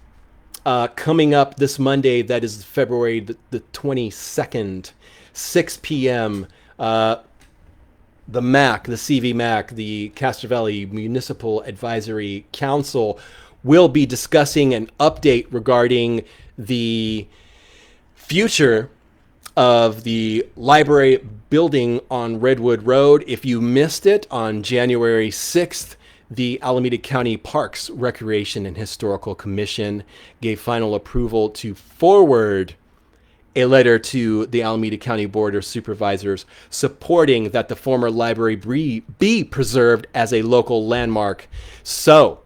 coming up this Monday, that is February the 22nd, 6 p.m., the CV MAC, the Castro Valley Municipal Advisory Council, will be discussing an update regarding the future of the library building on Redwood Road. If you missed it on January 6th, The Alameda County Parks, Recreation, and Historical Commission gave final approval to forward a letter to the Alameda County Board of Supervisors supporting that the former library be preserved as a local landmark. So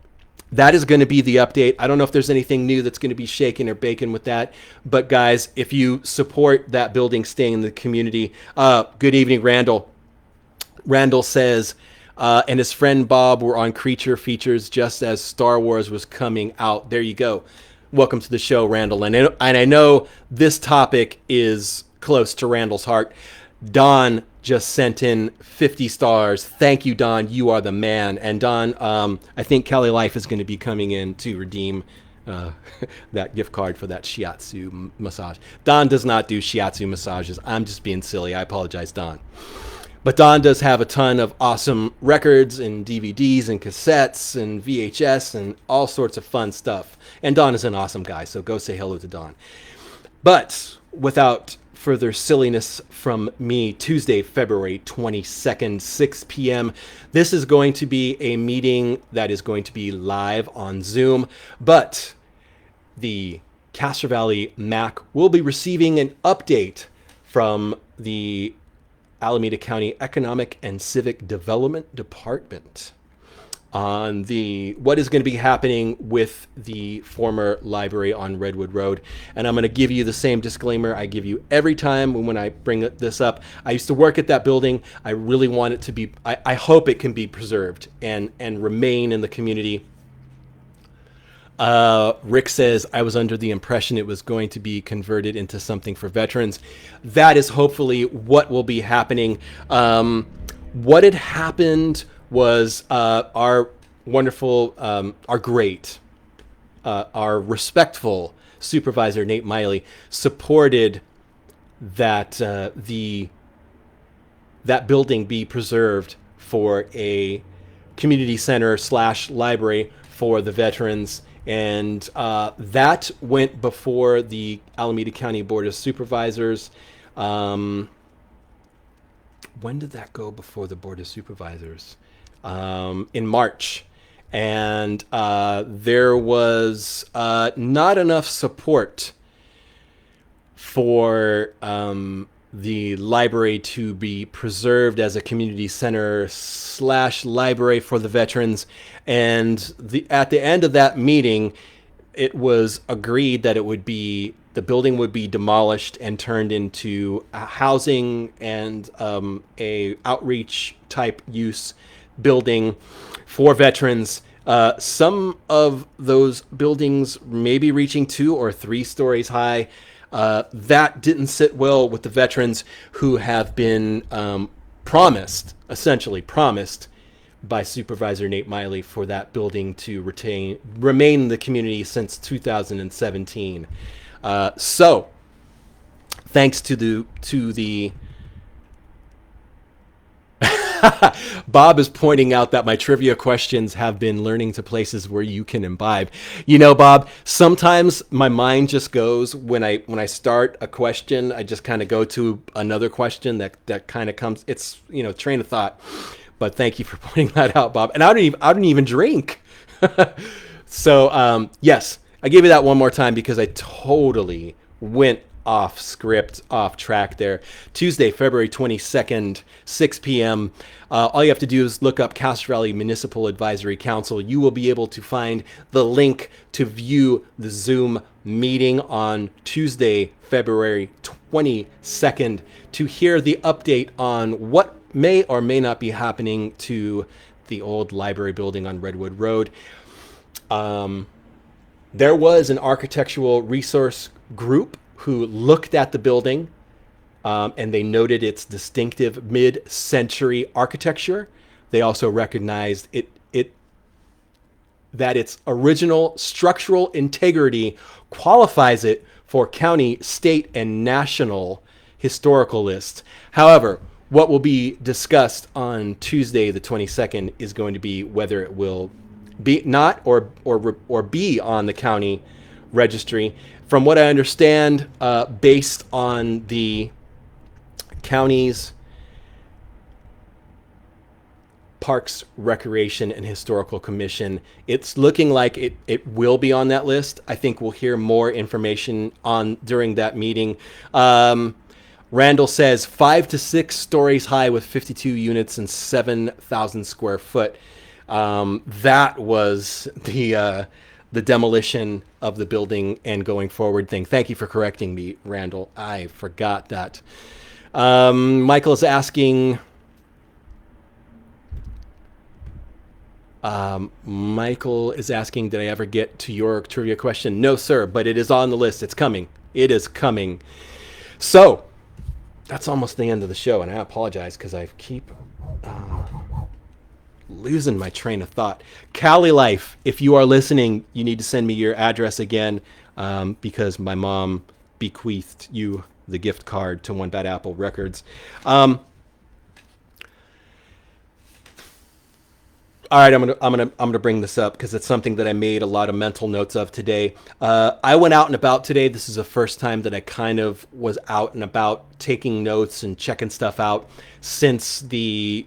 that is going to be the update. I don't know if there's anything new that's going to be shaken or baken with that. But guys, if you support that building staying in the community, good evening, Randall. Randall says, and his friend Bob were on Creature Features just as Star Wars was coming out. There you go. Welcome to the show, Randall. And I know this topic is close to Randall's heart. Don just sent in 50 stars. Thank you, Don. You are the man. And Don, I think Cali Life is going to be coming in to redeem that gift card for that shiatsu massage. Don does not do shiatsu massages. I'm just being silly. I apologize, Don. But Don does have a ton of awesome records and DVDs and cassettes and VHS and all sorts of fun stuff. And Don is an awesome guy, so go say hello to Don. But without further silliness from me, Tuesday, February 22nd, 6 p.m. This is going to be a meeting that is going to be live on Zoom, but the Castro Valley MAC will be receiving an update from the Alameda County Economic and Civic Development Department on what is going to be happening with the former library on Redwood Road. And I'm going to give you the same disclaimer I give you every time when I bring this up. I used to work at that building. I really want it to be, I hope it can be preserved and remain in the community. Rick says, I was under the impression it was going to be converted into something for veterans. That is hopefully what will be happening. What had happened was our wonderful, our respectful supervisor, Nate Miley, supported that that building be preserved for a community center / library for the veterans. And that went before the Alameda County Board of Supervisors. When did that go before the Board of Supervisors? In March. And there was not enough support for the library to be preserved as a community center / library for the veterans. And at the end of that meeting, it was agreed that the building would be demolished and turned into housing and a outreach type use building for veterans. Some of those buildings may be reaching 2 or 3 stories high. That didn't sit well with the veterans who have been essentially promised by Supervisor Nate Miley for that building to remain in the community since 2017. So thanks to the Bob is pointing out that my trivia questions have been learning to places where you can imbibe. You know, Bob, sometimes my mind just goes when I start a question, I just kind of go to another question that kind of comes. It's, train of thought. But thank you for pointing that out, Bob. And I don't even drink. So yes, I gave you that one more time because I totally went off script, off track there. Tuesday, February 22nd, 6 p.m. All you have to do is look up Castro Valley Municipal Advisory Council. You will be able to find the link to view the Zoom meeting on Tuesday, February 22nd, to hear the update on what may or may not be happening to the old library building on Redwood Road. There was an architectural resource group who looked at the building and they noted its distinctive mid-century architecture. They also recognized that its original structural integrity qualifies it for county, state, and national historical lists. However, what will be discussed on Tuesday, the 22nd, is going to be whether it will be not or be on the county registry. From what I understand, based on the county's Parks, Recreation, and Historical Commission. It's looking like it will be on that list. I think we'll hear more information on during that meeting. Randall says 5 to 6 stories high with 52 units and 7,000 square foot. That was the demolition of the building and going forward thing. Thank you for correcting me, Randall. I forgot that. Michael is asking. Michael is asking, did I ever get to your trivia question? No, sir, but it is on the list. It's coming. It is coming. So that's almost the end of the show, and I apologize because I keep losing my train of thought. Cali Life, if you are listening, you need to send me your address again, because my mom bequeathed you the gift card to One Bad Apple Records. All right, I'm gonna bring this up because it's something that I made a lot of mental notes of today. I went out and about today. This is the first time that I kind of was out and about taking notes and checking stuff out since the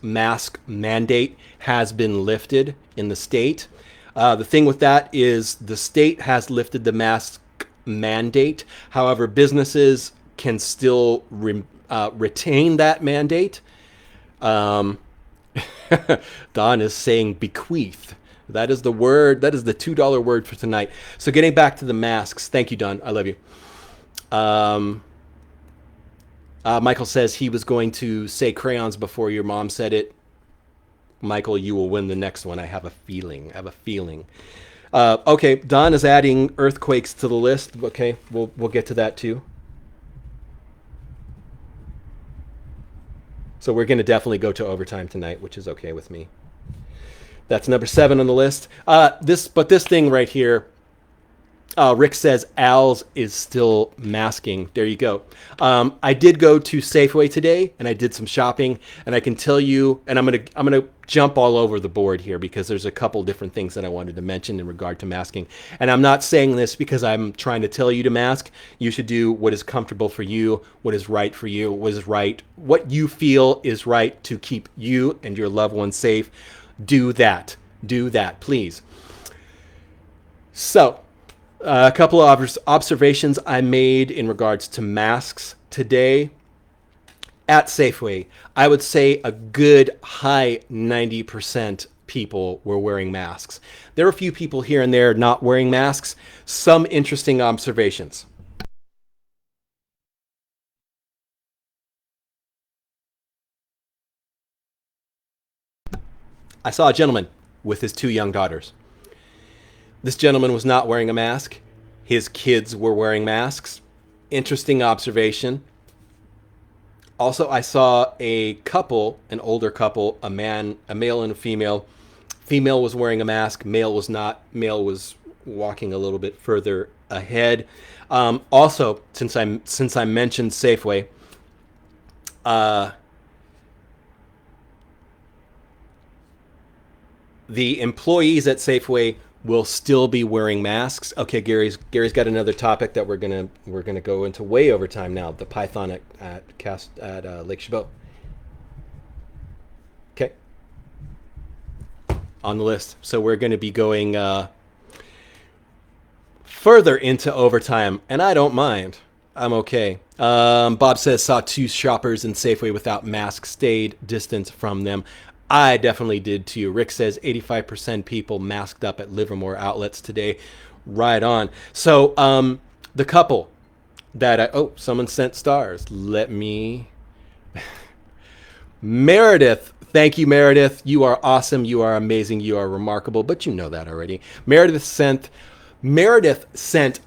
mask mandate has been lifted in the state. The thing with that is the state has lifted the mask mandate. However, businesses can still retain that mandate. Don is saying bequeath. That is the word. That is the $2 word for tonight. So getting back to the masks. Thank you, Don. I love you. Michael says he was going to say crayons before your mom said it. Michael, you will win the next one. I have a feeling. Okay, Don is adding earthquakes to the list. Okay, we'll get to that too. So we're going to definitely go to overtime tonight, which is okay with me. That's number 7 on the list. This thing right here, Rick says Al's is still masking. There you go. I did go to Safeway today and I did some shopping, and I can tell you, and I'm gonna jump all over the board here because there's a couple different things that I wanted to mention in regard to masking. And I'm not saying this because I'm trying to tell you to mask. You should do what is comfortable for you, what is right for you, what you feel is right to keep you and your loved ones safe. Do that, please. So, a couple of observations I made in regards to masks today at Safeway. I would say a good high 90% people were wearing masks. There were a few people here and there not wearing masks. Some interesting observations. I saw a gentleman with his 2 young daughters. This gentleman was not wearing a mask. His kids were wearing masks. Interesting observation. Also, I saw a couple, an older couple, a male and a female. Female was wearing a mask. Male was not. Male was walking a little bit further ahead. Also, since I mentioned Safeway, the employees at Safeway will still be wearing masks. Okay, Gary's got another topic that we're gonna go into way over time now. The python at Lake Chabot. Okay, on the list. So we're going to be going further into overtime, and I don't mind. I'm okay. Bob says saw 2 shoppers in Safeway without masks, stayed distant from them. I definitely did too. Rick says 85% people masked up at Livermore outlets today. Right on. So the couple that someone sent stars. Let me. Meredith. Thank you, Meredith. You are awesome. You are amazing. You are remarkable. But you know that already. Meredith sent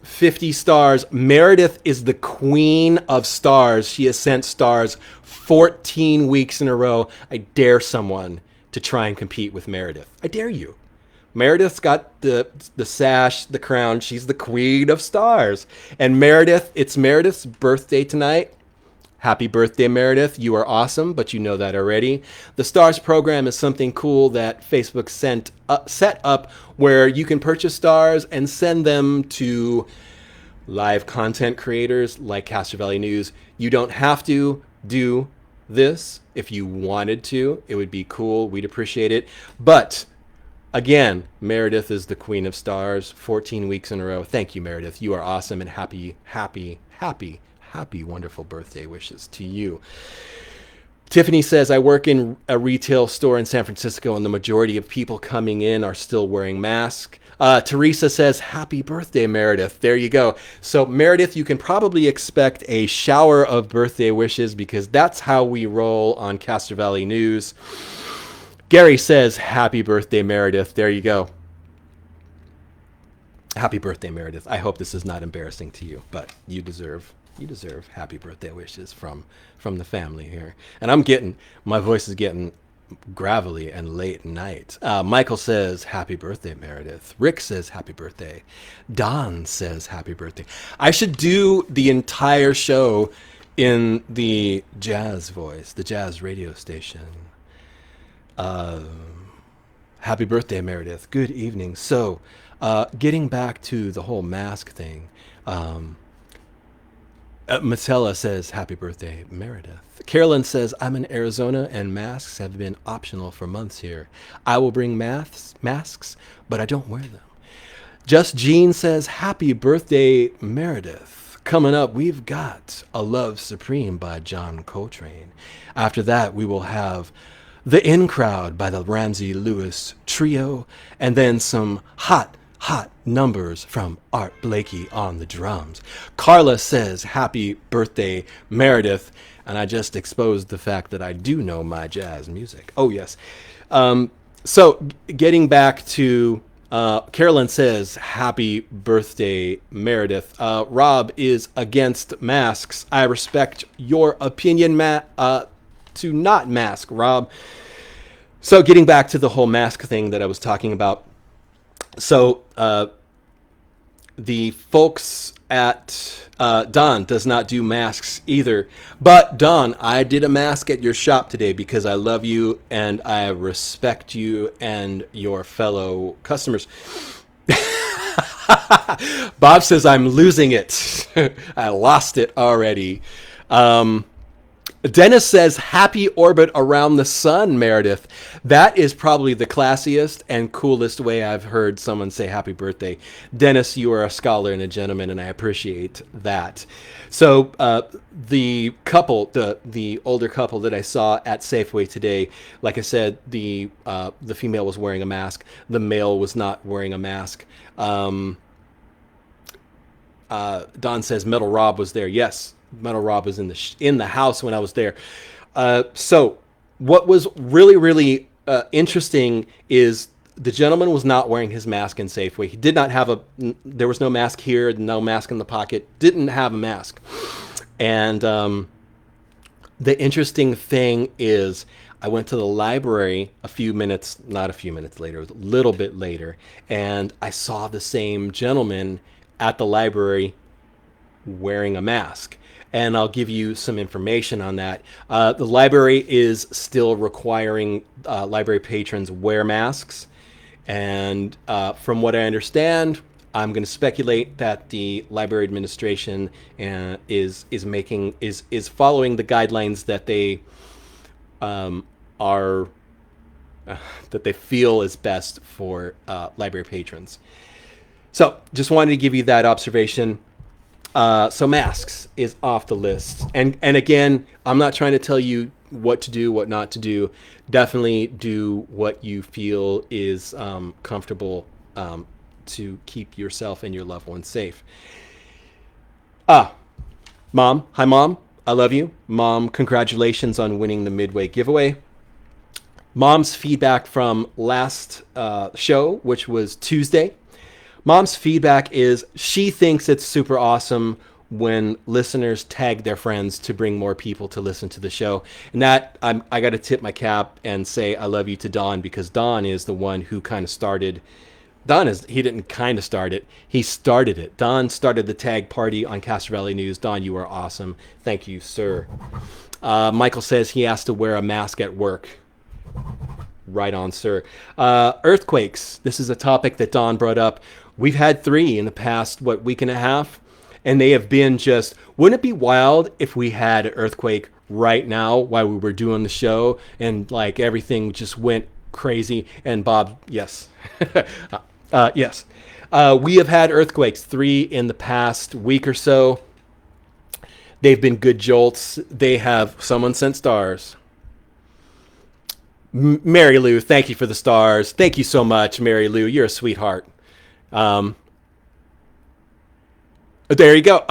50 stars. Meredith is the queen of stars. She has sent stars 14 weeks in a row. I dare someone to try and compete with Meredith. I dare you. Meredith's got the sash, the crown. She's the queen of stars. And Meredith, it's Meredith's birthday tonight. Happy birthday, Meredith. You are awesome, but you know that already. The Stars program is something cool that Facebook set up where you can purchase stars and send them to live content creators like Castro Valley News. You don't have to do this if you wanted to. It would be cool. We'd appreciate it. But again, Meredith is the Queen of Stars, 14 weeks in a row. Thank you, Meredith. You are awesome, and happy, wonderful birthday wishes to you. Tiffany says, I work in a retail store in San Francisco, and the majority of people coming in are still wearing masks. Teresa says, happy birthday, Meredith. There you go. So, Meredith, you can probably expect a shower of birthday wishes because that's how we roll on Castro Valley News. Gary says, happy birthday, Meredith. There you go. Happy birthday, Meredith. I hope this is not embarrassing to you, but you deserve happy birthday wishes from the family here. And my voice is getting gravelly and late at night. Michael says, happy birthday, Meredith. Rick says, happy birthday. Don says, happy birthday. I should do the entire show in the jazz voice, the jazz radio station. Happy birthday, Meredith. Good evening. So, getting back to the whole mask thing, Marcella says, happy birthday, Meredith. Carolyn says, I'm in Arizona and masks have been optional for months here. I will bring masks, but I don't wear them. Just Jean says, happy birthday, Meredith. Coming up, we've got A Love Supreme by John Coltrane. After that, we will have The In Crowd by the Ramsey Lewis Trio, and then some hot numbers from Art Blakey on the drums. Carla says, happy birthday, Meredith. And I just exposed the fact that I do know my jazz music. Oh, yes. So getting back to Carolyn says, happy birthday, Meredith. Rob is against masks. I respect your opinion, to not mask, Rob. So getting back to the whole mask thing that I was talking about. So the folks at Don does not do masks either. But Don, I did a mask at your shop today because I love you and I respect you and your fellow customers. Bob says I'm losing it. I lost it already. Dennis says, happy orbit around the sun, Meredith. That is probably the classiest and coolest way I've heard someone say happy birthday. Dennis, you are a scholar and a gentleman, and I appreciate that. So the couple, the older couple that I saw at Safeway today, like I said, the female was wearing a mask. The male was not wearing a mask. Don says Metal Rob was there. Yes. Metal Rob was in the house when I was there. So what was really interesting is the gentleman was not wearing his mask in Safeway. He did not have there was no mask here, no mask in the pocket, didn't have a mask. And the interesting thing is I went to the library a little bit later, and I saw the same gentleman at the library wearing a mask. And I'll give you some information on that. The library is still requiring library patrons wear masks. And from what I understand, I'm going to speculate that the library administration is following the guidelines that they that they feel is best for library patrons. So just wanted to give you that observation. So masks is off the list. And again, I'm not trying to tell you what to do, what not to do. Definitely do what you feel is comfortable to keep yourself and your loved ones safe. Mom. Hi, Mom. I love you. Mom, congratulations on winning the Midway Giveaway. Mom's feedback from last show, which was Tuesday. Mom's feedback is she thinks it's super awesome when listeners tag their friends to bring more people to listen to the show. And that I got to tip my cap and say I love you to Don, because Don is the one who kind of started. He didn't kind of start it. He started it. Don started the tag party on Castro Valley News. Don, you are awesome. Thank you, sir. Michael says he has to wear a mask at work. Right on, sir. Earthquakes. This is a topic that Don brought up. We've had 3 in the past, week and a half? And they have been just, wouldn't it be wild if we had an earthquake right now while we were doing the show, and like everything just went crazy. And Bob, yes, yes, we have had earthquakes, 3 in the past week or so. They've been good jolts. They have someone sent stars. Mary Lou, thank you for the stars. Thank you so much, Mary Lou. You're a sweetheart. There you go.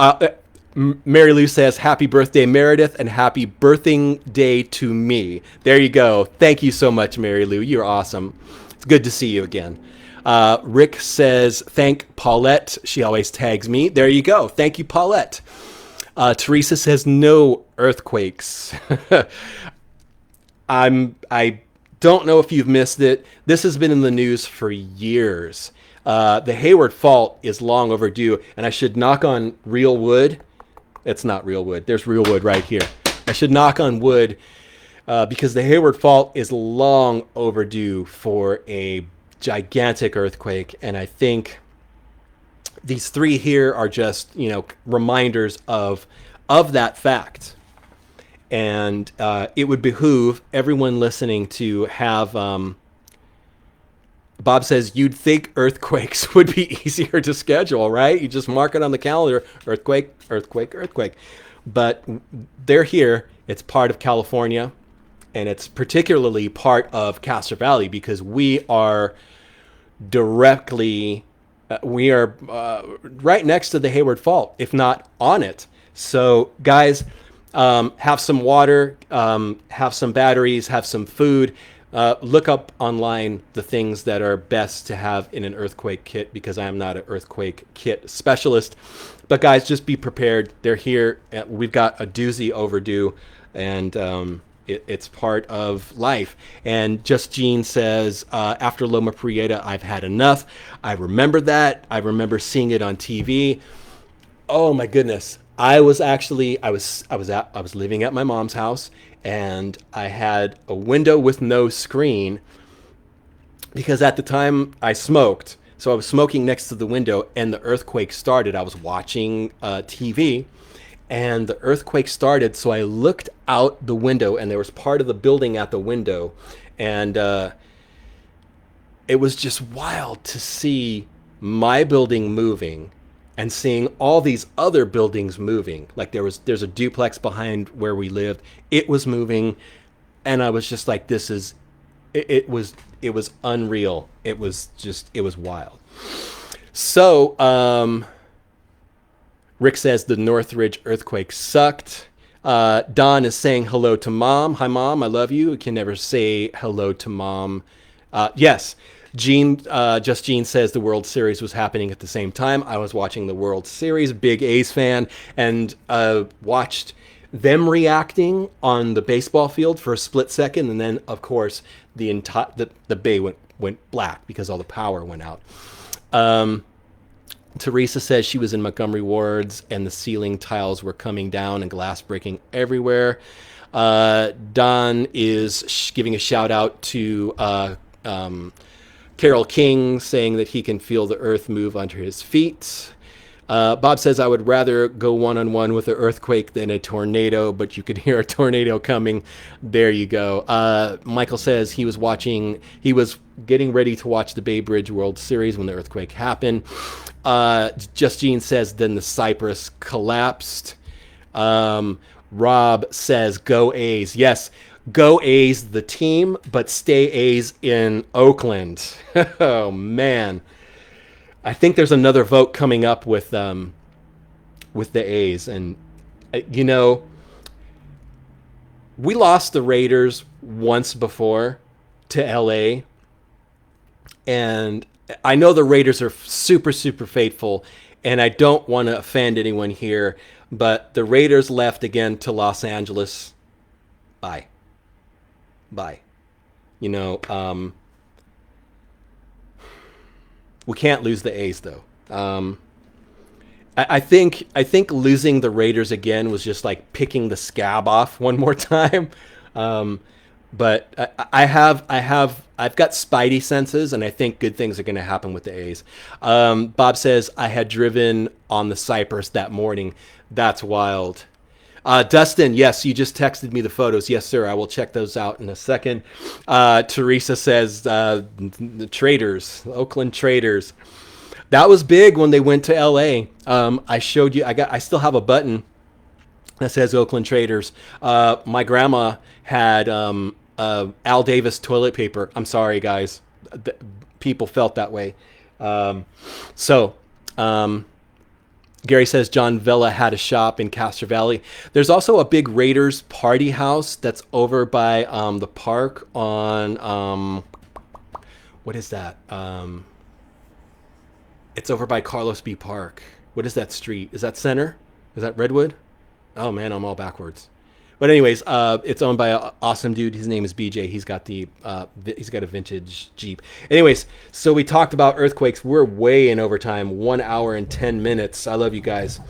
Mary Lou says, happy birthday, Meredith, and happy birthing day to me. There you go. Thank you so much, Mary Lou. You're awesome. It's good to see you again. Rick says, thank Paulette. She always tags me. There you go. Thank you, Paulette. Teresa says, no earthquakes. I don't know if you've missed it. This has been in the news for years. The Hayward Fault is long overdue, and I should knock on real wood. It's not real wood. There's real wood right here. I should knock on wood because the Hayward Fault is long overdue for a gigantic earthquake, and I think these 3 here are just, reminders of that fact. And it would behoove everyone listening to have... Bob says, you'd think earthquakes would be easier to schedule, right? You just mark it on the calendar, earthquake, earthquake, earthquake. But they're here. It's part of California, and it's particularly part of Castro Valley because we are directly, right next to the Hayward Fault, if not on it. So, guys, have some water, have some batteries, have some food. Look up online the things that are best to have in an earthquake kit because I am not an earthquake kit specialist. But guys, just be prepared. They're here. We've got a doozy overdue, and it's part of life. And Just Jean says, after Loma Prieta, I've had enough. I remember that. I remember seeing it on TV. Oh my goodness. I was living at my mom's house, and I had a window with no screen because at the time I smoked. So I was smoking next to the window, and the earthquake started. I was watching TV, and the earthquake started. So I looked out the window, and there was part of the building at the window, and it was just wild to see my building moving and seeing all these other buildings moving. Like there's a duplex behind where we lived. It was moving, and I was just like, it was unreal. It was wild. So Rick says the Northridge earthquake sucked. Don is saying hello to Mom. Hi, Mom. I love you. You can never say hello to Mom. Yes. Jean says the World Series was happening at the same time. I was watching the World Series, big A's fan, and watched them reacting on the baseball field for a split second, and then of course the bay went black because all the power went out. Teresa says she was in Montgomery Wards and the ceiling tiles were coming down and glass breaking everywhere. Don is giving a shout out to Carol King, saying that he can feel the earth move under his feet. Bob says, I would rather go one-on-one with an earthquake than a tornado, but you could hear a tornado coming. There you go. Michael says he was getting ready to watch the Bay Bridge World Series when the earthquake happened. Justine says, then the Cypress collapsed. Rob says, go A's. Yes, go A's, the team, but stay A's in Oakland. Oh, man. I think there's another vote coming up with the A's. And, we lost the Raiders once before to L.A., and I know the Raiders are super, super faithful, and I don't want to offend anyone here, but the Raiders left again to Los Angeles. Bye. We can't lose the A's, though. I think losing the Raiders again was just like picking the scab off one more time. But I've got spidey senses, and I think good things are going to happen with the A's. Bob says, I had driven on the Cypress that morning. That's wild. Dustin, yes, you just texted me the photos. Yes, sir. I will check those out in a second. Teresa says the Traders, Oakland Traders. That was big when they went to L.A. I showed you. I still have a button that says Oakland Traders. My grandma had Al Davis toilet paper. I'm sorry, guys. People felt that way. Gary says John Vella had a shop in Castro Valley. There's also a big Raiders party house that's over by the park on what is that? It's over by Carlos B. Park. What is that street? Is that Center? Is that Redwood? Oh man, I'm all backwards. But anyways, it's owned by an awesome dude. His name is BJ. He's got a vintage Jeep. Anyways, so we talked about earthquakes. We're way in overtime, 1 hour and 10 minutes. I love you guys.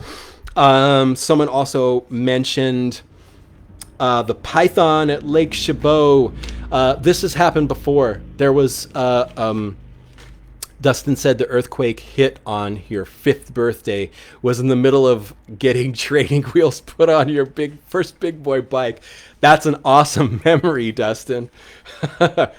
Someone also mentioned the python at Lake Chabot. This has happened before. There was Dustin said the earthquake hit on your 5th birthday was in the middle of getting training wheels put on your first big boy bike. That's an awesome memory, Dustin. Bob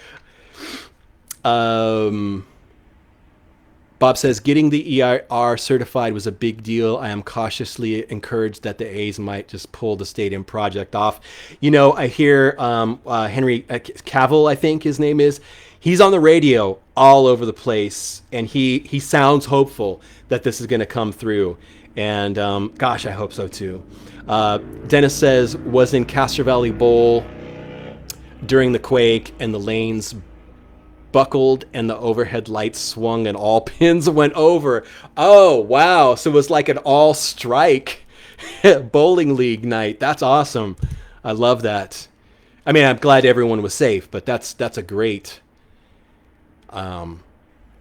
says getting the EIR certified was a big deal. I am cautiously encouraged that the A's might just pull the stadium project off. You know, I hear Henry Cavill, I think his name is. He's on the radio all over the place, and he sounds hopeful that this is going to come through. And gosh, I hope so too. Dennis says was in Castro Valley Bowl during the quake, and the lanes buckled and the overhead lights swung and all pins went over. Oh wow! So it was like an all strike bowling league night. That's awesome. I love that. I mean, I'm glad everyone was safe, but that's a great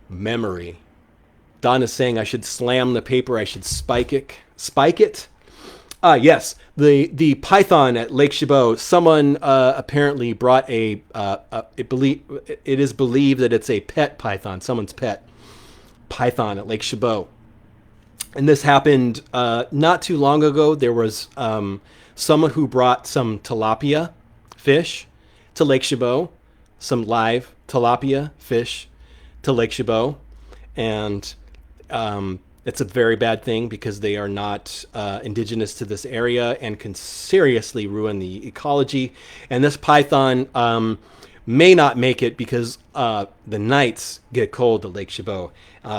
memory. Don is saying I should slam the paper. I should spike it. Yes, the python at Lake Chabot. Someone apparently brought it is believed that it's a pet python, someone's pet python at Lake Chabot. And this happened not too long ago. There was someone who brought some tilapia fish to Lake Chabot, some live tilapia fish to Lake Chabot, and it's a very bad thing because they are not indigenous to this area and can seriously ruin the ecology. And this python may not make it because the nights get cold at Lake Chabot.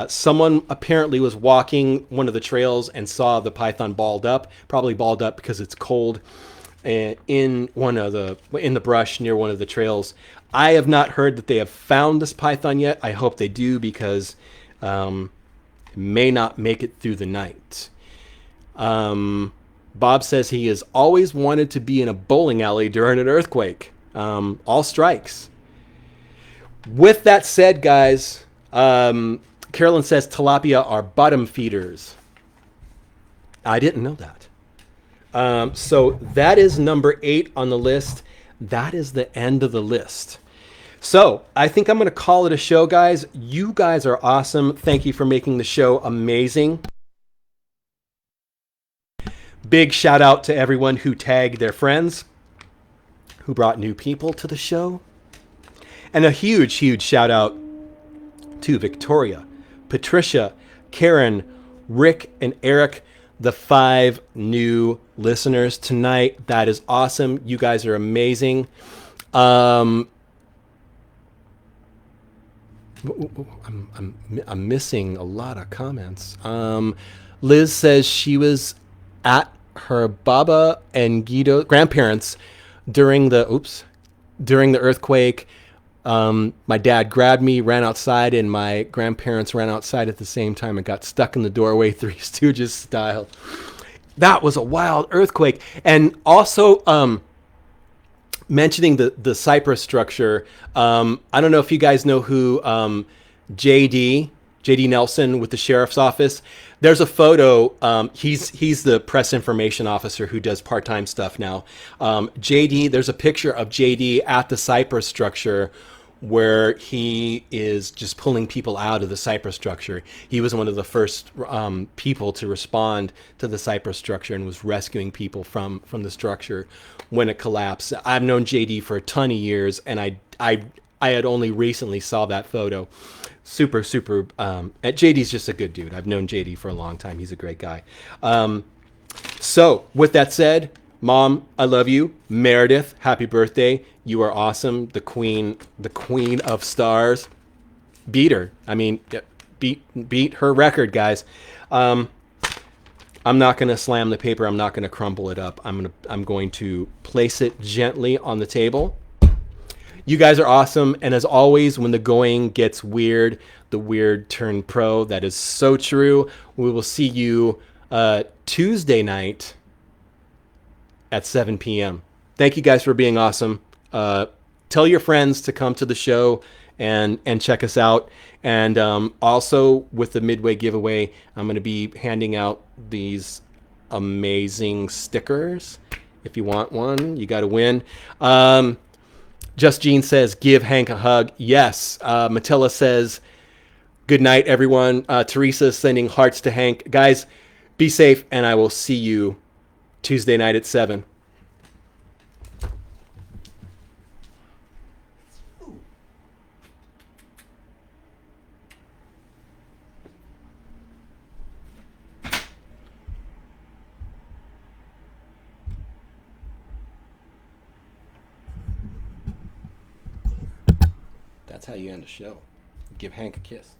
Someone apparently was walking one of the trails and saw the python probably balled up because it's cold, in the brush near one of the trails. I have not heard that they have found this python yet. I hope they do because it may not make it through the night. Bob says he has always wanted to be in a bowling alley during an earthquake. All strikes. With that said, guys, Carolyn says tilapia are bottom feeders. I didn't know that. So that is number 8 on the list. That is the end of the list. So I think I'm going to call it a show, guys. You guys are awesome. Thank you for making the show amazing. Big shout out to everyone who tagged their friends, who brought new people to the show. And a huge, huge shout out to Victoria, Patricia, Karen, Rick, and Eric, the 5 new listeners tonight. That is awesome. You guys are amazing. I'm missing a lot of comments. Liz says she was at her Baba and Guido grandparents during the earthquake. My dad grabbed me, ran outside, and my grandparents ran outside at the same time and got stuck in the doorway, Three Stooges style. That was a wild earthquake. And also, mentioning the Cypress structure, I don't know if you guys know who JD Nelson with the sheriff's office. There's a photo. He's the press information officer who does part-time stuff now. JD, there's a picture of JD at the Cypress structure where he is just pulling people out of the Cypress structure. He was one of the first people to respond to the Cypress structure and was rescuing people from the structure when it collapsed. I've known JD for a ton of years, and I had only recently saw that photo. Super, super. JD's just a good dude. I've known JD for a long time. He's a great guy. So, with that said, Mom, I love you. Meredith, happy birthday. You are awesome. The queen of stars. Beat her. I mean, beat her record, guys. I'm not going to slam the paper. I'm not going to crumble it up. I'm going to place it gently on the table. You guys are awesome. And as always, when the going gets weird, the weird turn pro. That is so true. We will see you Tuesday night at 7 p.m. Thank you guys for being awesome. Tell your friends to come to the show and check us out. And also with the Midway giveaway, I'm going to be handing out these amazing stickers. If you want one, you got to win. Just Jean says, give Hank a hug. Yes. Matilla says, good night, everyone. Teresa is sending hearts to Hank. Guys, be safe, and I will see you Tuesday night at 7. That's how you end a show. Give Hank a kiss.